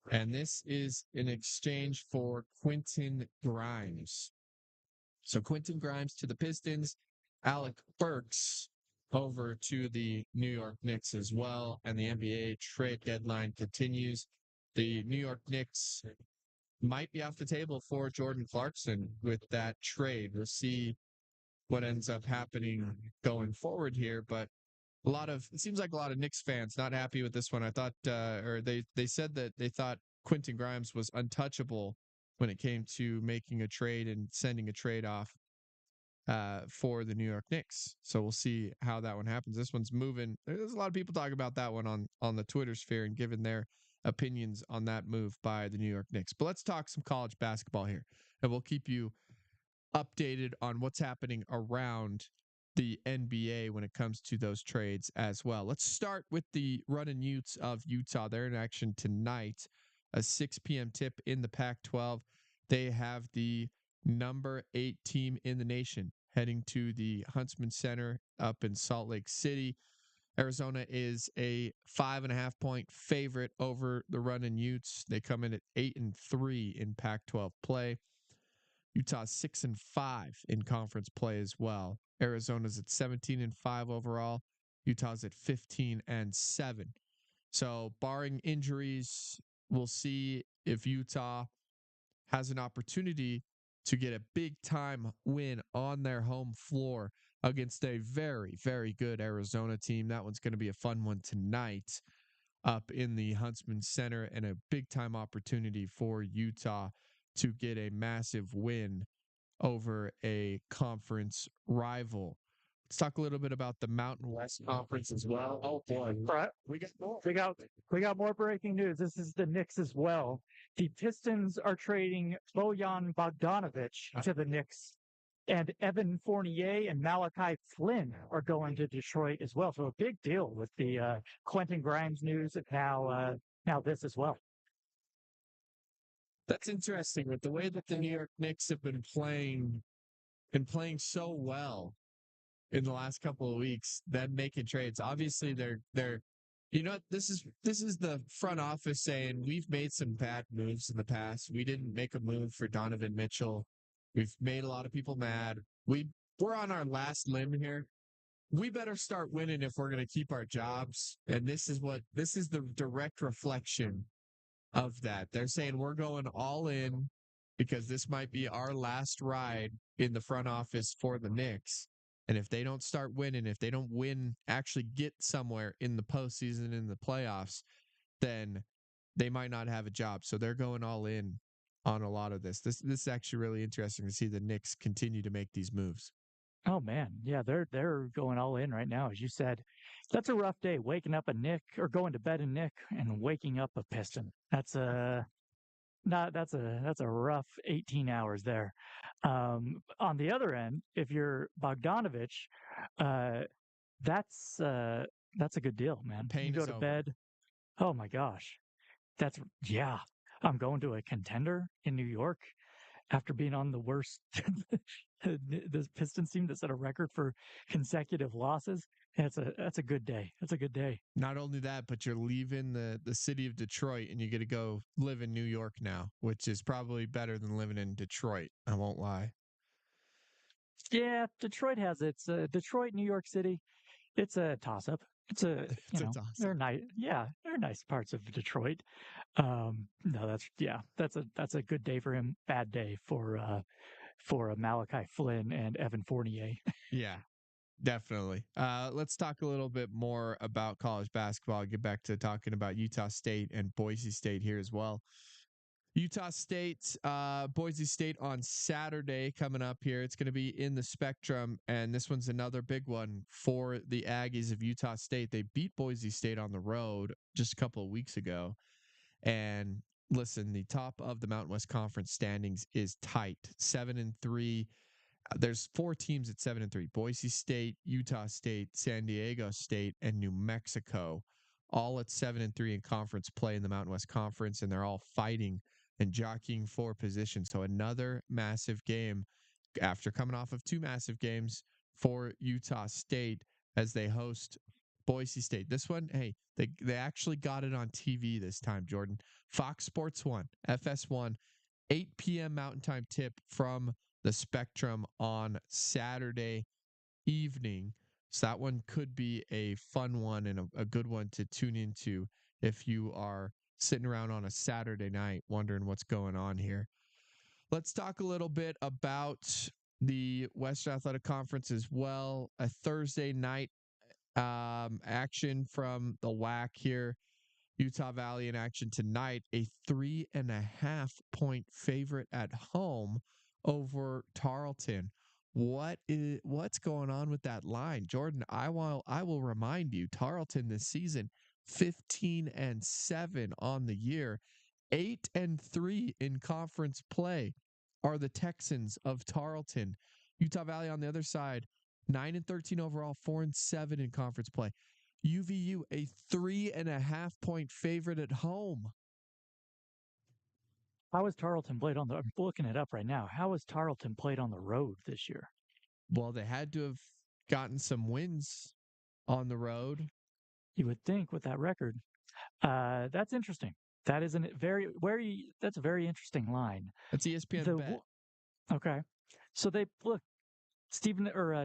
And this is in exchange for Quentin Grimes. So Quentin Grimes to the Pistons, Alec Burks over to the New York Knicks as well. And the NBA trade deadline continues. The New York Knicks might be off the table for Jordan Clarkson with that trade. We'll see what ends up happening going forward here, but it seems like a lot of Knicks fans not happy with this one. I thought, or they said that they thought Quentin Grimes was untouchable when it came to making a trade and sending a trade off for the New York Knicks. So we'll see how that one happens. This one's moving. There's a lot of people talking about that one on the Twitter sphere and giving their opinions on that move by the New York Knicks. But let's talk some college basketball here, and we'll keep you updated on what's happening around the NBA when it comes to those trades as well. Let's start with the Runnin' Utes of Utah. They're in action tonight, a 6 p.m. tip in the Pac-12. They have the number 8 team in the nation heading to the Huntsman Center up in Salt Lake City. Arizona is a 5.5-point favorite over the Runnin' Utes. They come in at 8-3 in Pac-12 play. Utah's 6-5 in conference play as well. Arizona's at 17-5 overall. Utah's at 15-7. So barring injuries, we'll see if Utah has an opportunity to get a big-time win on their home floor against a very, very good Arizona team. That one's going to be a fun one tonight up in the Huntsman Center, and a big-time opportunity for Utah to get a massive win over a conference rival. Let's talk a little bit about the Mountain West Conference as well. Oh boy, We got more breaking news. This is the Knicks as well. The Pistons are trading Bojan Bogdanovic to the Knicks, and Evan Fournier and Malachi Flynn are going to Detroit as well. So a big deal with the Quentin Grimes news, and now this as well. That's interesting with the way that the New York Knicks have been playing so well in the last couple of weeks, then making trades. Obviously they're this is the front office saying we've made some bad moves in the past. We didn't make a move for Donovan Mitchell. We've made a lot of people mad. We're on our last limb here. We better start winning if we're going to keep our jobs. And this is the direct reflection of that. They're saying we're going all in because this might be our last ride in the front office for the Knicks. And if they don't start winning, if they don't win, actually get somewhere in the postseason, in the playoffs, then they might not have a job. So they're going all in on a lot of this. This is actually really interesting to see the Knicks continue to make these moves. Oh man, yeah, they're going all in right now, as you said. That's a rough day, waking up a Nick or going to bed a Nick and waking up a Piston. That's a rough 18 hours there. On the other end, if you're Bogdanovic, that's a good deal, man. Pain you go is to over. bed. Oh my gosh, I'm going to a contender in New York. after being on the worst, the Pistons team that set a record for consecutive losses. That's a good day. That's a good day. Not only that, but you're leaving the city of Detroit and you get to go live in New York now, which is probably better than living in Detroit. I won't lie. Yeah, Detroit has its Detroit, New York City. It's a toss up. It's a they're nice. Yeah, they're nice parts of Detroit. No, that's a good day for him. Bad day for Malachi Flynn and Evan Fournier. Yeah, definitely. Let's talk a little bit more about college basketball. Get back to talking about Utah State and Boise State here as well. Utah State, Boise State on Saturday coming up here. It's going to be in the Spectrum, and this one's another big one for the Aggies of Utah State. They beat Boise State on the road just a couple of weeks ago. And listen, the top of the Mountain West Conference standings is tight, 7-3. There's 4 teams at 7-3: Boise State, Utah State, San Diego State, and New Mexico, all at 7-3 in conference play in the Mountain West Conference, and they're all fighting and jockeying for position. So another massive game after coming off of 2 massive games for Utah State as they host Boise State. This one, hey, they actually got it on TV this time, Jordan. Fox Sports 1, FS1, 8 p.m. Mountain Time tip from the Spectrum on Saturday evening. So that one could be a fun one and a good one to tune into if you are sitting around on a Saturday night wondering what's going on here. Let's talk a little bit about the Western Athletic Conference as well. A Thursday night action from the WAC here. Utah Valley in action tonight, a 3.5-point favorite at home over Tarleton. What's going on with that line, Jordan? I will remind you, Tarleton this season 15-7 on the year, 8-3 in conference play are the Texans of Tarleton. Utah Valley on the other side, 9-13 overall, 4-7 in conference play. UVU, a 3.5-point favorite at home. How has Tarleton played on the? I'm looking it up right now. How has Tarleton played on the road this year? Well, they had to have gotten some wins on the road. You would think with that record. That's interesting. That is that's a very interesting line. That's ESPN bet. Okay. So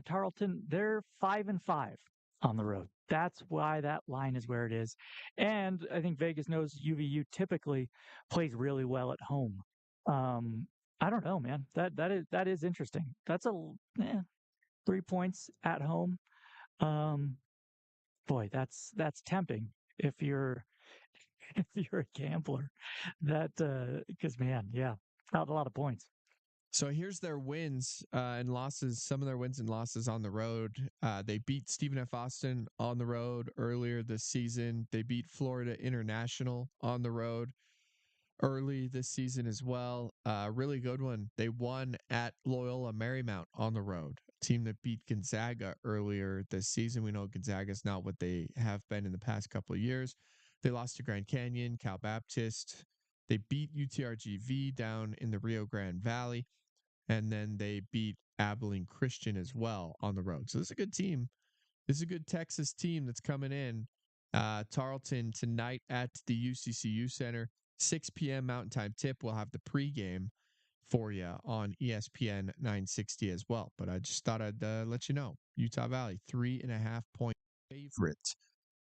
Tarleton, they're 5-5 on the road. That's why that line is where it is. And I think Vegas knows UVU typically plays really well at home. I don't know, man. That is interesting. That's 3 points at home. Boy, that's tempting if you're a gambler. Because man, yeah, not a lot of points. So here's their wins and losses, some of their wins and losses on the road. They beat Stephen F. Austin on the road earlier this season. They beat Florida International on the road early this season as well. Really good one. They won at Loyola Marymount on the road, a team that beat Gonzaga earlier this season. We know Gonzaga's not what they have been in the past couple of years. They lost to Grand Canyon, Cal Baptist. They beat UTRGV down in the Rio Grande Valley. And then they beat Abilene Christian as well on the road. So this is a good team. This is a good Texas team that's coming in. Tarleton tonight at the UCCU Center, 6 p.m. Mountain Time tip. We'll have the pregame for you on ESPN 960 as well. But I just thought I'd let you know. Utah Valley, 3.5-point favorite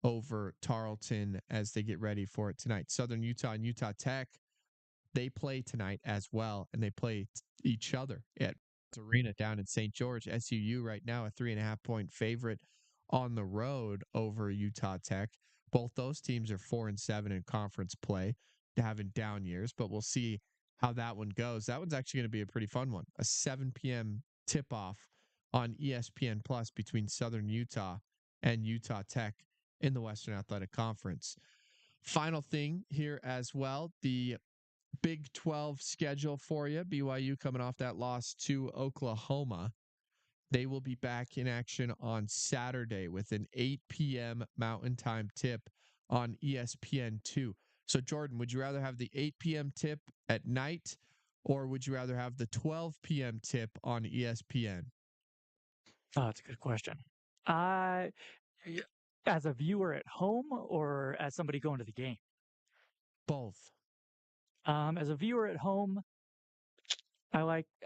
over Tarleton as they get ready for it tonight. Southern Utah and Utah Tech, they play tonight as well, and they play each other at Arena down in St. George. SUU right now a 3.5-point favorite on the road over Utah Tech. Both those teams are 4-7 in conference play, having down years, but we'll see how that one goes. That one's actually going to be a pretty fun one. A 7 p.m. tip-off on ESPN Plus between Southern Utah and Utah Tech in the Western Athletic Conference. Final thing here as well, the Big 12 schedule for you. BYU coming off that loss to Oklahoma. They will be back in action on Saturday with an 8 p.m. Mountain Time tip on ESPN2. So, Jordan, would you rather have the 8 p.m. tip at night or would you rather have the 12 p.m. tip on ESPN? Oh, that's a good question. Uh, y- as a viewer at home or as somebody going to the game? Both. As a viewer at home, I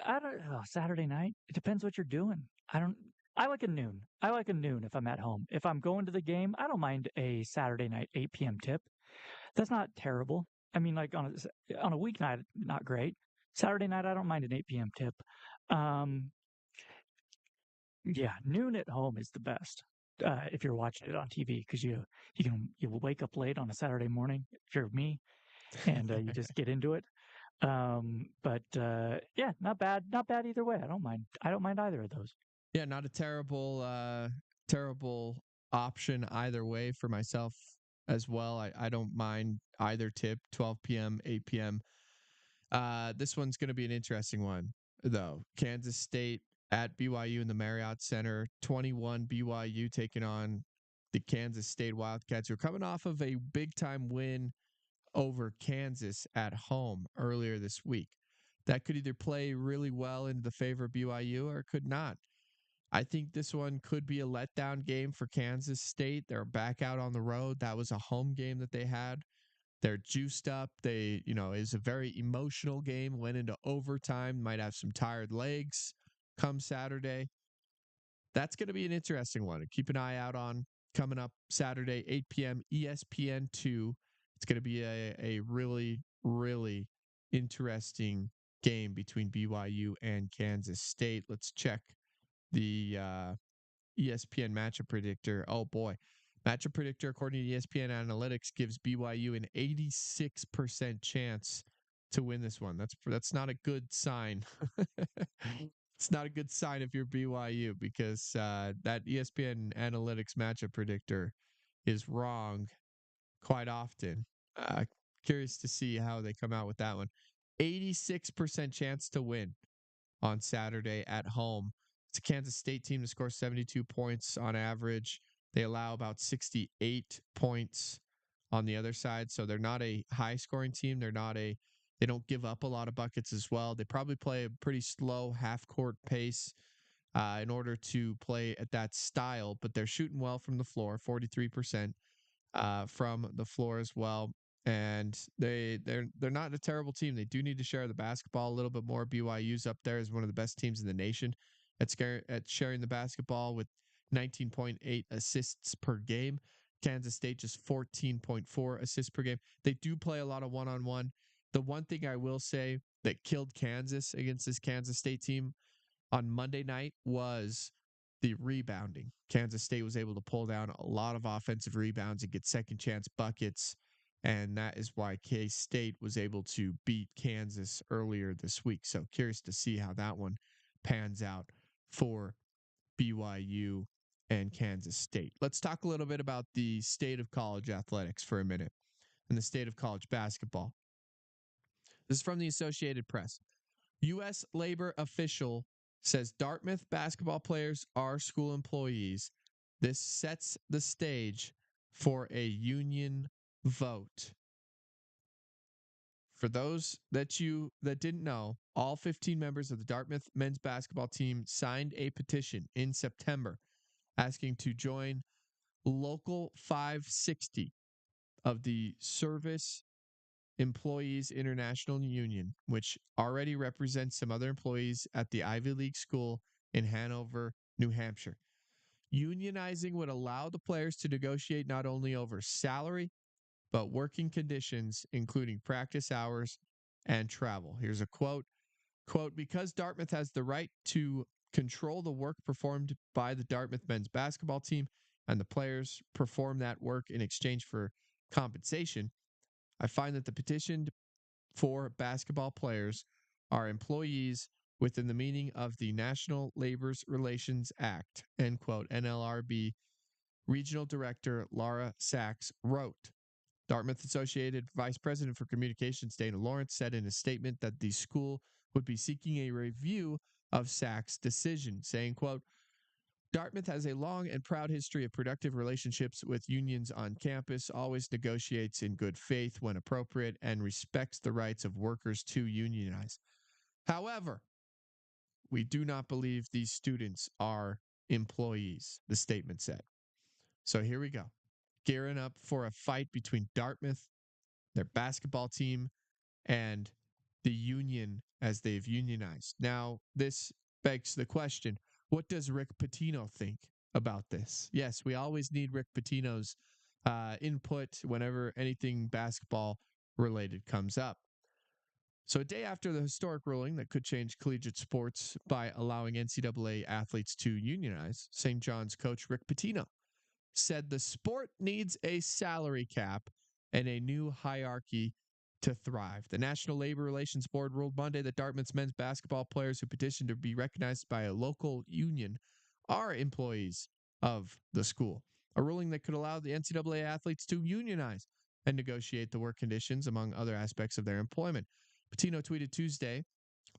don't know, Saturday night. It depends what you're doing. I like a noon. I like a noon if I'm at home. If I'm going to the game, I don't mind a Saturday night 8 p.m. tip. That's not terrible. I mean, like on a weeknight, not great. Saturday night, I don't mind an 8 p.m. tip. Um, yeah, noon at home is the best if you're watching it on TV because you wake up late on a Saturday morning if you're me and you just get into it. But yeah, not bad either way. I don't mind either of those. Yeah, not a terrible option either way for myself as well. I don't mind either tip, 12 p.m., 8 p.m. This one's going to be an interesting one, though. Kansas State at BYU in the Marriott Center, 21 BYU taking on the Kansas State Wildcats, who are coming off of a big-time win over Kansas at home earlier this week. That could either play really well into the favor of BYU or it could not. I think this one could be a letdown game for Kansas State. They're back out on the road. That was a home game that they had. They're juiced up. It's a very emotional game. Went into overtime. Might have some tired legs come Saturday. That's going to be an interesting one to keep an eye out on coming up Saturday, 8 p.m. ESPN2. It's going to be a really, really interesting game between BYU and Kansas State. Let's check the ESPN matchup predictor. Oh boy. Matchup predictor, according to ESPN Analytics, gives BYU an 86% chance to win this one. That's not a good sign. It's not a good sign if you're BYU because that ESPN Analytics matchup predictor is wrong quite often. Curious to see how they come out with that one. 86% chance to win on Saturday at home. It's a Kansas State team that scores 72 points on average. They allow about 68 points on the other side. So they're not a high scoring team. They don't give up a lot of buckets as well. They probably play a pretty slow half court pace in order to play at that style, but they're shooting well from the floor, 43% from the floor as well. And they're not a terrible team. They do need to share the basketball a little bit more. BYU's up there as one of the best teams in the nation at sharing the basketball with 19.8 assists per game. Kansas State just 14.4 assists per game. They do play a lot of one-on-one. The one thing I will say that killed Kansas against this Kansas State team on Monday night was the rebounding. Kansas State was able to pull down a lot of offensive rebounds and get second chance buckets. And that is why K-State was able to beat Kansas earlier this week. So curious to see how that one pans out for BYU and Kansas State. Let's talk a little bit about the state of college athletics for a minute and the state of college basketball. This is from the Associated Press. U.S. labor official says Dartmouth basketball players are school employees. This sets the stage for a union vote. For those that didn't know, all 15 members of the Dartmouth men's basketball team signed a petition in September asking to join Local 560 of the Service Employees International Union, which already represents some other employees at the Ivy League school in Hanover, New Hampshire. Unionizing would allow the players to negotiate not only over salary, but working conditions, including practice hours and travel. Here's a quote, because Dartmouth has the right to control the work performed by the Dartmouth men's basketball team and the players perform that work in exchange for compensation, I find that the petitioned for basketball players are employees within the meaning of the National Labor Relations Act, end quote, NLRB Regional Director Laura Sachs wrote. Dartmouth Associated Vice President for Communications Dana Lawrence said in a statement that the school would be seeking a review of Sachs' decision, saying, quote, Dartmouth has a long and proud history of productive relationships with unions on campus, always negotiates in good faith when appropriate, and respects the rights of workers to unionize. However, we do not believe these students are employees, the statement said. So here we go. Gearing up for a fight between Dartmouth, their basketball team, and the union as they've unionized. Now, this begs the question, what does Rick Pitino think about this? Yes, we always need Rick Pitino's input whenever anything basketball related comes up. So, a day after the historic ruling that could change collegiate sports by allowing NCAA athletes to unionize, St. John's coach Rick Pitino said the sport needs a salary cap and a new hierarchy to thrive. The National Labor Relations Board ruled Monday that Dartmouth's men's basketball players who petitioned to be recognized by a local union are employees of the school, a ruling that could allow the NCAA athletes to unionize and negotiate the work conditions, among other aspects of their employment. Pitino tweeted Tuesday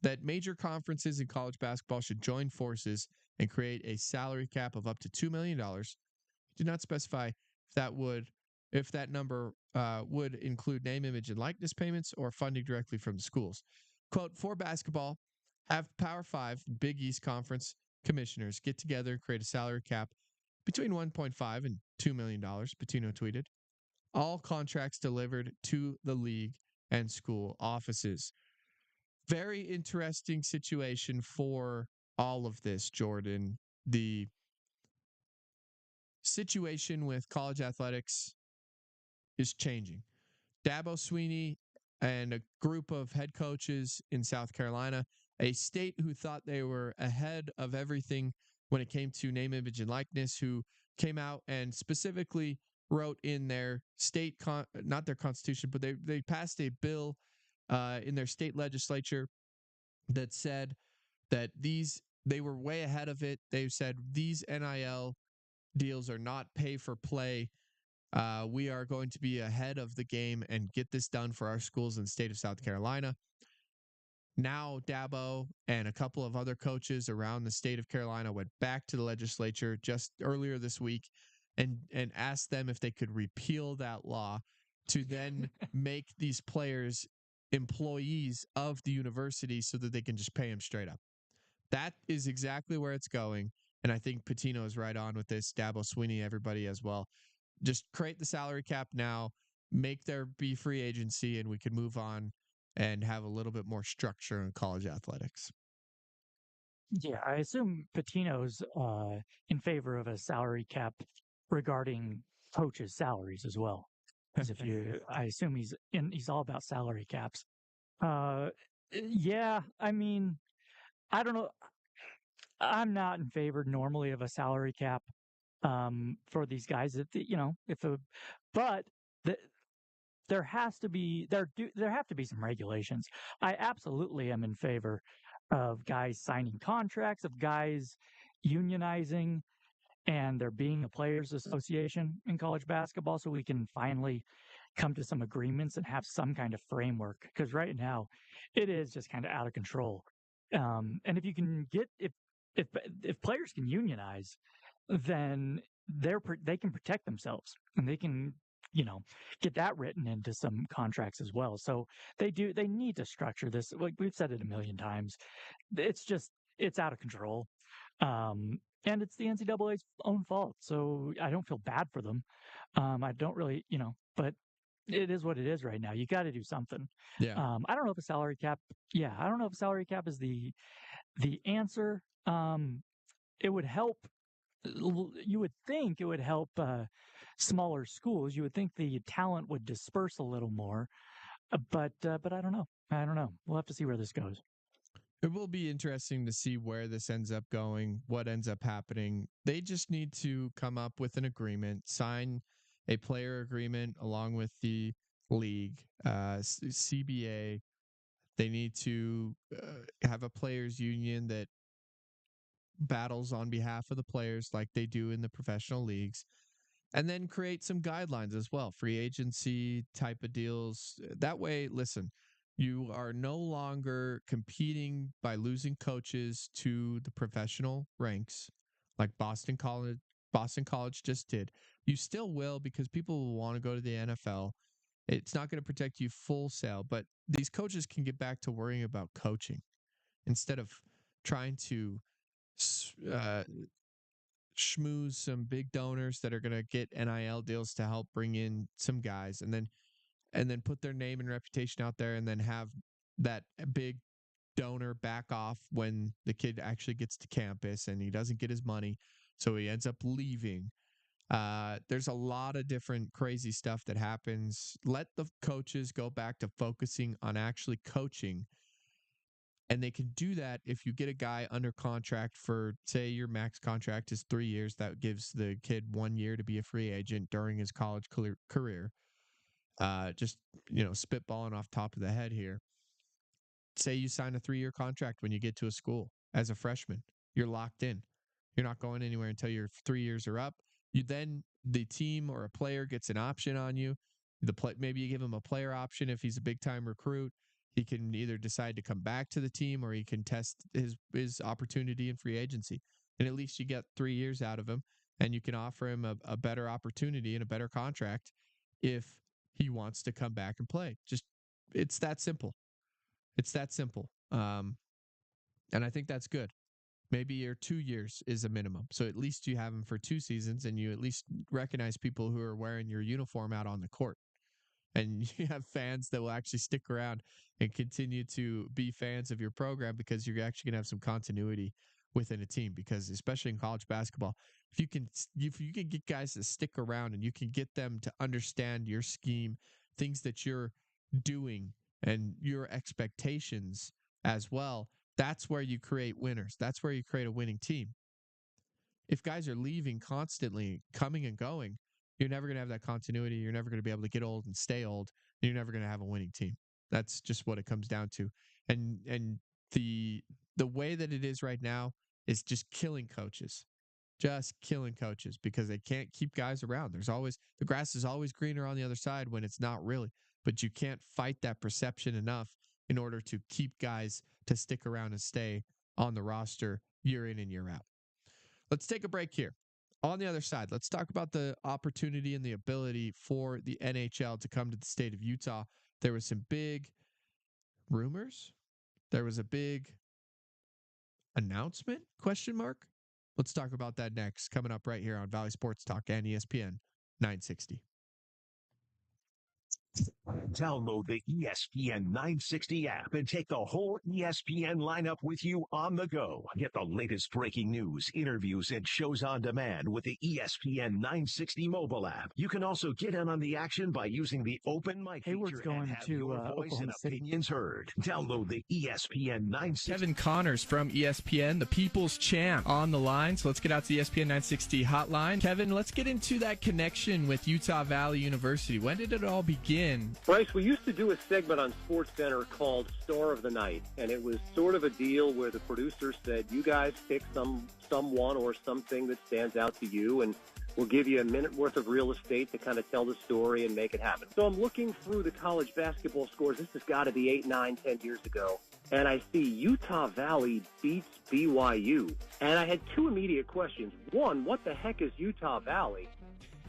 that major conferences in college basketball should join forces and create a salary cap of up to $2 million. He did not specify if that number would include name, image, and likeness payments or funding directly from the schools. Quote, for basketball, have Power 5 Big East Conference commissioners get together and create a salary cap between $1.5 and $2 million, Pitino tweeted. All contracts delivered to the league and school offices. Very interesting situation for all of this, Jordan. The situation with college athletics is changing. Dabo Swinney and a group of head coaches in South Carolina, a state who thought they were ahead of everything when it came to name, image, and likeness, who came out and specifically wrote in their state, not their constitution, but they passed a bill in their state legislature that said that they were way ahead of it. They said these NIL deals are not pay for play. We are going to be ahead of the game and get this done for our schools in the state of South Carolina. Now, Dabo and a couple of other coaches around the state of Carolina went back to the legislature just earlier this week and asked them if they could repeal that law to then make these players employees of the university so that they can just pay them straight up. That is exactly where it's going. And I think Pitino is right on with this. Dabo Swinney, everybody as well. Just create the salary cap now, make there be free agency, and we can move on and have a little bit more structure in college athletics. Yeah, I assume Patino's in favor of a salary cap regarding coaches' salaries as well. Because I assume he's all about salary caps. Yeah, I mean, I don't know. I'm not in favor normally of a salary cap for these guys. But the, there have to be some regulations. I absolutely am in favor of guys signing contracts, of guys unionizing, and there being a players association in college basketball so we can finally come to some agreements and have some kind of framework, because right now it is just kind of out of control. And if you can get if players can unionize, then they can protect themselves and they can get that written into some contracts as well. So they need to structure this. Like we've said it a million times, it's out of control. And it's the NCAA's own fault. So I don't feel bad for them. I don't really, but it is what it is right now. You got to do something. Yeah. I don't know if a salary cap. Yeah, I don't know if a salary cap is the answer. It would help. You would think it would help smaller schools. You would think the talent would disperse a little more. But I don't know. I don't know. We'll have to see where this goes. It will be interesting to see where this ends up going, what ends up happening. They just need to come up with an agreement, sign a player agreement along with the league, CBA. They need to have a players union that battles on behalf of the players like they do in the professional leagues, and then create some guidelines as well, free agency type of deals. That way, listen, you are no longer competing by losing coaches to the professional ranks like Boston College just did. You still will, because people will want to go to the NFL. It's not going to protect you full sale, but these coaches can get back to worrying about coaching. instead of trying to schmooze some big donors that are going to get NIL deals to help bring in some guys and then put their name and reputation out there and then have that big donor back off when the kid actually gets to campus and he doesn't get his money, so he ends up leaving. There's a lot of different crazy stuff that happens. Let the coaches go back to focusing on actually coaching. And they can do that if you get a guy under contract for, say, your max contract is 3 years. That gives the kid 1 year to be a free agent during his college career. Just, spitballing off top of the head here. Say you sign a 3-year contract when you get to a school as a freshman. You're locked in. You're not going anywhere until your 3 years are up. The team or a player gets an option on you. Maybe you give him a player option if he's a big-time recruit. He can either decide to come back to the team or he can test his opportunity in free agency. And at least you get 3 years out of him, and you can offer him a better opportunity and a better contract if he wants to come back and play. It's that simple. It's that simple. And I think that's good. Maybe your 2 years is a minimum. So at least you have him for 2 seasons and you at least recognize people who are wearing your uniform out on the court. And you have fans that will actually stick around and continue to be fans of your program because you're actually going to have some continuity within a team. Because especially in college basketball, if you can get guys to stick around and you can get them to understand your scheme, things that you're doing and your expectations as well, that's where you create winners. That's where you create a winning team. If guys are leaving constantly, coming and going, you're never going to have that continuity. You're never going to be able to get old and stay old. You're never going to have a winning team. That's just what it comes down to. And the way that it is right now is just killing coaches. Just killing coaches because they can't keep guys around. The grass is always greener on the other side when it's not really. But you can't fight that perception enough in order to keep guys to stick around and stay on the roster year in and year out. Let's take a break here. On the other side, let's talk about the opportunity and the ability for the NHL to come to the state of Utah. There was some big rumors. There was a big announcement, ? Let's talk about that next, coming up right here on Valley Sports Talk and ESPN 960. Download the ESPN 960 app and take the whole ESPN lineup with you on the go. Get the latest breaking news, interviews, and shows on demand with the ESPN 960 mobile app. You can also get in on the action by using the open mic Hayward's feature going and have to your voice and Oklahoma City. opinions heard. Download the ESPN 960. Kevin Connors from ESPN, the People's Champ, on the line. So let's get out to the ESPN 960 hotline. Kevin, let's get into that connection with Utah Valley University. When did it all begin? Brice, we used to do a segment on SportsCenter called Star of the Night, and it was sort of a deal where the producer said, you guys pick someone or something that stands out to you, and we'll give you a minute worth of real estate to kind of tell the story and make it happen. So I'm looking through the college basketball scores. This has got to be 8, 9, 10 years ago. And I see Utah Valley beats BYU. And I had 2 immediate questions. 1, what the heck is Utah Valley?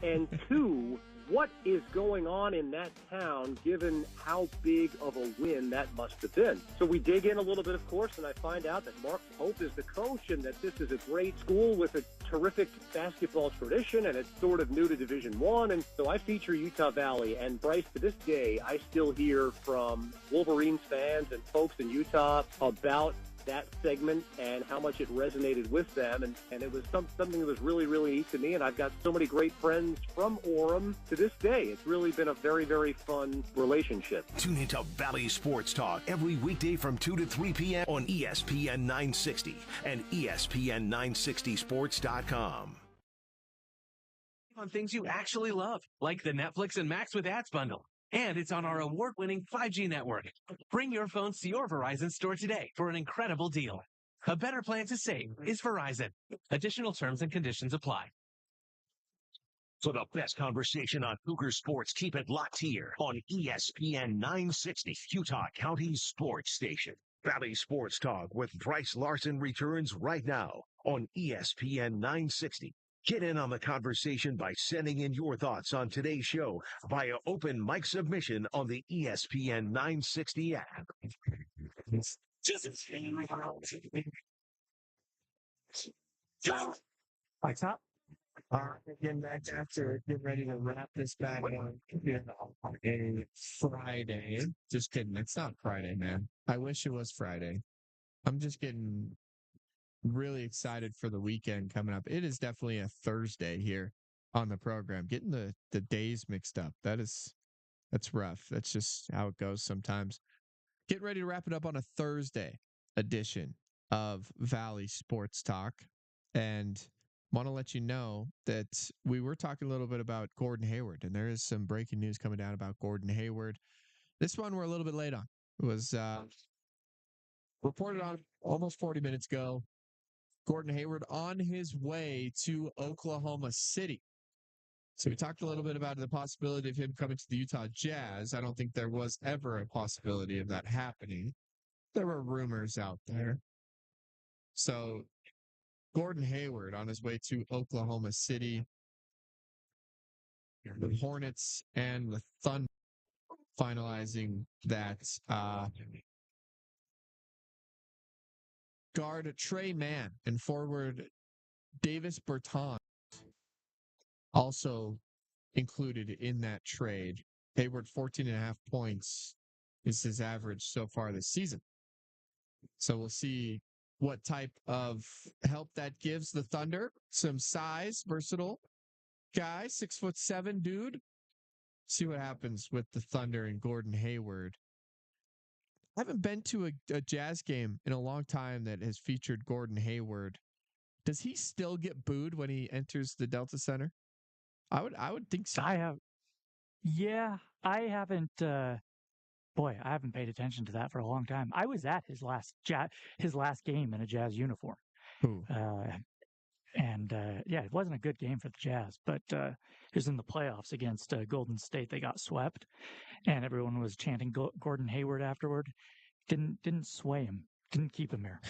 And 2, what is going on in that town, given how big of a win that must have been? So we dig in a little bit, of course, and I find out that Mark Pope is the coach and that this is a great school with a terrific basketball tradition, and it's sort of new to Division I. And so I feature Utah Valley, and Brice, to this day, I still hear from Wolverines fans and folks in Utah about that segment and how much it resonated with them. And it was something that was really, really neat to me. And I've got so many great friends from Orem to this day. It's really been a very, very fun relationship. Tune into Valley Sports Talk every weekday from 2 to 3 p.m. on ESPN 960 and ESPN960sports.com. On things you actually love, like the Netflix and Max with Ads bundle. And it's on our award-winning 5G network. Bring your phones to your Verizon store today for an incredible deal. A better plan to save is Verizon. Additional terms and conditions apply. For the best conversation on Cougar sports, keep it locked here on ESPN 960, Utah County's sports station. Valley Sports Talk with Brice Larson returns right now on ESPN 960. Get in on the conversation by sending in your thoughts on today's show via open mic submission on the ESPN 960 app. Like top. Getting back after getting ready to wrap this bag on a Friday. Just kidding. It's not Friday, man. I wish it was Friday. I'm just getting really excited for the weekend coming up. It is definitely a Thursday here on the program. Getting the days mixed up. That's rough. That's just how it goes sometimes. Getting ready to wrap it up on a Thursday edition of Valley Sports Talk. And want to let you know that we were talking a little bit about Gordon Hayward, and there is some breaking news coming down about Gordon Hayward. This one we're a little bit late on. It was reported on almost 40 minutes ago. Gordon Hayward on his way to Oklahoma City. So we talked a little bit about the possibility of him coming to the Utah Jazz. I don't think there was ever a possibility of that happening. There were rumors out there. So Gordon Hayward on his way to Oklahoma City. The Hornets and the Thunder finalizing that guard Trey Mann and forward Davis Bertans also included in that trade. Hayward 14.5 points is his average so far this season. So we'll see what type of help that gives the Thunder. Some size, versatile guy, 6'7" dude. See what happens with the Thunder and Gordon Hayward. I haven't been to a Jazz game in a long time that has featured Gordon Hayward. Does he still get booed when he enters the Delta Center? I would think so. Yeah, I haven't. Boy, I haven't paid attention to that for a long time. I was at his last game in a Jazz uniform. Yeah, it wasn't a good game for the Jazz, but it was in the playoffs against Golden State. They got swept, and everyone was chanting Gordon Hayward afterward. Didn't sway him. Didn't keep him there.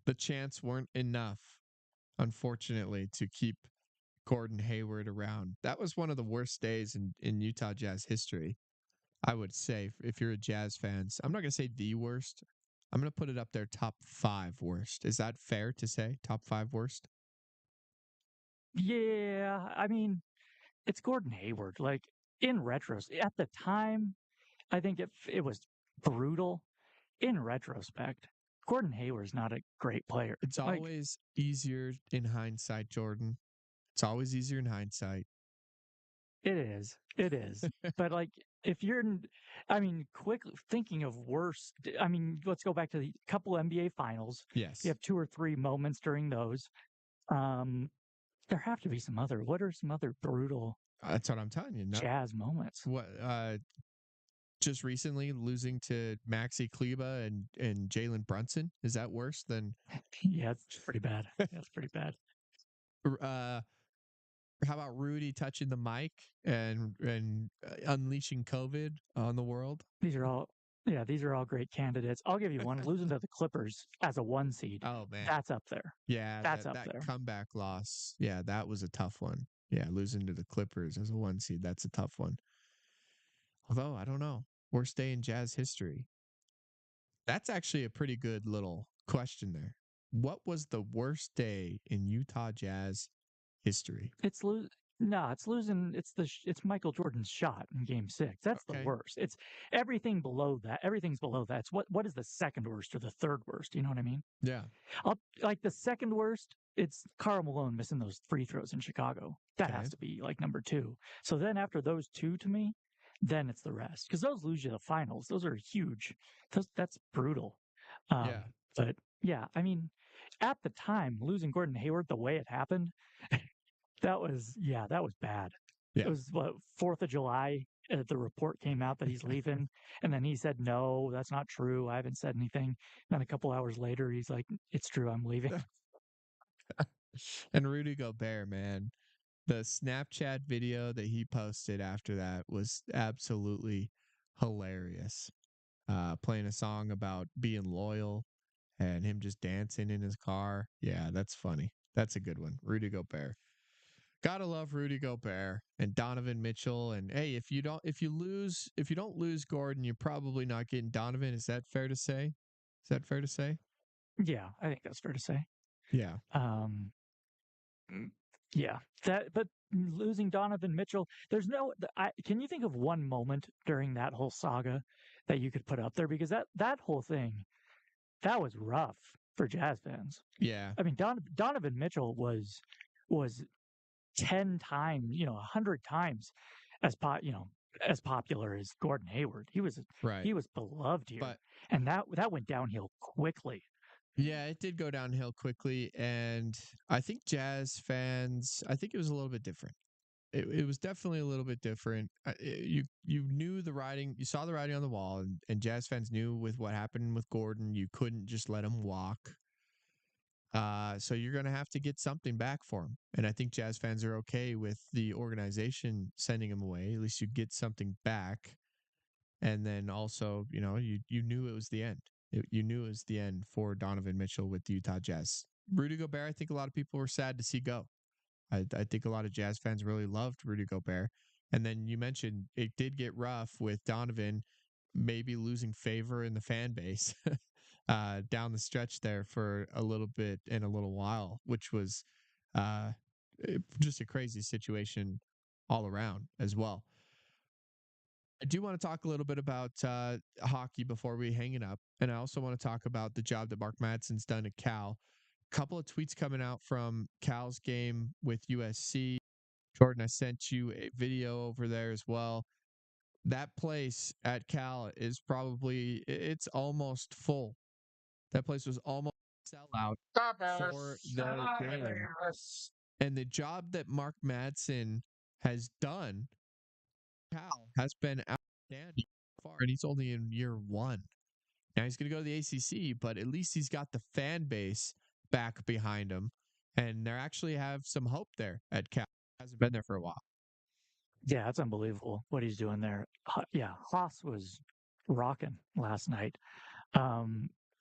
The chants weren't enough, unfortunately, to keep Gordon Hayward around. That was one of the worst days in Utah Jazz history, I would say, if you're a Jazz fan. I'm not going to say the worst. I'm going to put it up there, top 5 worst. Is that fair to say? Top 5 worst? Yeah, I mean, it's Gordon Hayward. Like, in retrospect, at the time, I think it was brutal. In retrospect, Gordon Hayward's not a great player. It's always easier in hindsight, Jordan. It's always easier in hindsight. It is. But if you're, quickly thinking of worse, let's go back to the couple NBA finals. Yes. You have 2 or 3 moments during those. There have to be what are some other brutal that's what I'm telling you. Jazz moments. What, just recently losing to Maxi Kleba and Jalen Brunson? Is that worse than? Yeah, it's pretty bad. That's pretty bad. How about Rudy touching the mic and unleashing COVID on the world? These are all great candidates. I'll give you one. Losing to the Clippers as a 1 seed. Oh man, that's up there. Yeah, that's up that there. Comeback loss. Yeah, that was a tough one. Yeah, losing to the Clippers as a 1 seed. That's a tough one. Although I don't know, worst day in Jazz history. That's actually a pretty good little question there. What was the worst day in Utah Jazz history? It's losing. It's Michael Jordan's shot in Game 6. That's the worst. It's everything below that. Everything's below that. It's what is the second worst or the third worst? You know what I mean? Yeah. The second worst, it's Karl Malone missing those free throws in Chicago. That has to be like number 2. So then after those 2, to me, then it's the rest, because those lose you the finals. Those are huge. That's brutal. But yeah, at the time, losing Gordon Hayward the way it happened. That was bad. Yeah. It was 4th of July. The report came out that he's leaving, and then he said, "No, that's not true. I haven't said anything." Then a couple hours later, he's like, "It's true. I'm leaving." And Rudy Gobert, man, the Snapchat video that he posted after that was absolutely hilarious. Playing a song about being loyal and him just dancing in his car. Yeah, that's funny. That's a good one. Rudy Gobert. Gotta love Rudy Gobert and Donovan Mitchell. And hey, if you don't lose Gordon, you're probably not getting Donovan. Is that fair to say? Is that fair to say? Yeah, I think that's fair to say. Yeah. Yeah. But losing Donovan Mitchell, there's no. Can you think of one moment during that whole saga that you could put up there? Because that whole thing, that was rough for Jazz fans. Yeah. I mean, Donovan Mitchell was 10 times, 100 times as as popular as Gordon Hayward. He was beloved here, and that went downhill quickly. Yeah, it did go downhill quickly, and I think Jazz fans, I think it was a little bit different. It was definitely a little bit different. You knew the writing, you saw the writing on the wall, and Jazz fans knew with what happened with Gordon, you couldn't just let him walk. So you're going to have to get something back for him. And I think Jazz fans are okay with the organization sending him away. At least you get something back. And then also, you knew it was the end. You knew it was the end for Donovan Mitchell with the Utah Jazz. Rudy Gobert, I think a lot of people were sad to see go. I think a lot of Jazz fans really loved Rudy Gobert. And then you mentioned it did get rough with Donovan maybe losing favor in the fan base down the stretch there for a little bit and a little while, which was just a crazy situation all around as well. I do want to talk a little bit about hockey before we hang it up. And I also want to talk about the job that Mark Madsen's done at Cal. A couple of tweets coming out from Cal's game with USC. Jordan, I sent you a video over there as well. That place at Cal is it's almost full. That place was almost sellout for the game. And the job that Mark Madsen has done, Cal, has been outstanding so far, and he's only in year one. Now he's going to go to the ACC, but at least he's got the fan base back behind him, and they actually have some hope there at Cal. Hasn't been there for a while. Yeah, it's unbelievable what he's doing there. Yeah, Haas was rocking last night.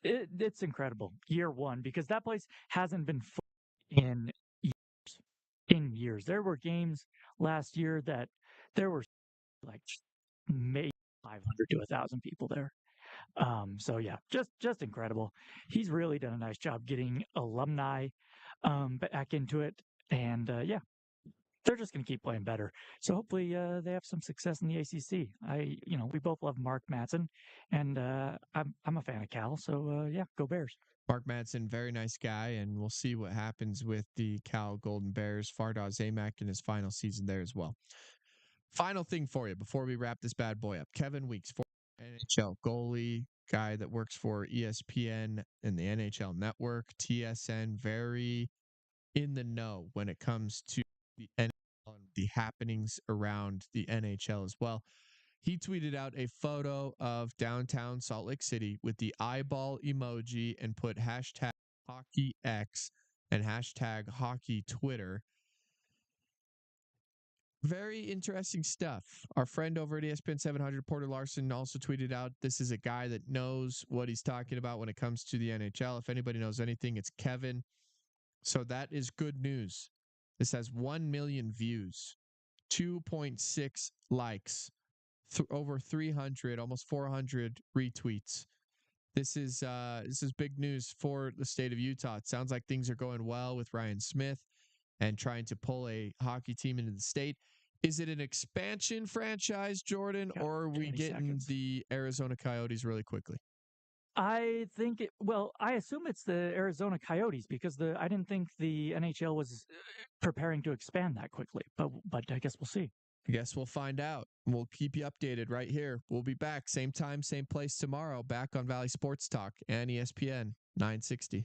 It's incredible. Year one, because that place hasn't been full in years. There were games last year that there were like maybe 500 to 1,000 people there. So yeah, just incredible. He's really done a nice job getting alumni back into it, and yeah, they're just going to keep playing better. So hopefully they have some success in the ACC. We both love Mark Madsen, and I'm a fan of Cal. So yeah, go Bears. Mark Madsen, very nice guy, and we'll see what happens with the Cal Golden Bears. Fardaws Zamak in his final season there as well. Final thing for you before we wrap this bad boy up. Kevin Weeks, former NHL goalie, guy that works for ESPN and the NHL Network, TSN, very in the know when it comes to the NHL and the happenings around the NHL as well. He tweeted out a photo of downtown Salt Lake City with the eyeball emoji and put hashtag HockeyX and hashtag Hockey Twitter. Very interesting stuff. Our friend over at ESPN 700, Porter Larson, also tweeted out this is a guy that knows what he's talking about when it comes to the NHL. If anybody knows anything, it's Kevin. So that is good news. This has 1 million views, 2.6 likes, over 300, almost 400 retweets. This is big news for the state of Utah. It sounds like things are going well with Ryan Smith and trying to pull a hockey team into the state. Is it an expansion franchise, Jordan, or are we getting the Arizona Coyotes really quickly? I think I assume it's the Arizona Coyotes because I didn't think the NHL was preparing to expand that quickly, but I guess we'll see. I guess we'll find out. We'll keep you updated right here. We'll be back same time, same place tomorrow, back on Valley Sports Talk and ESPN 960.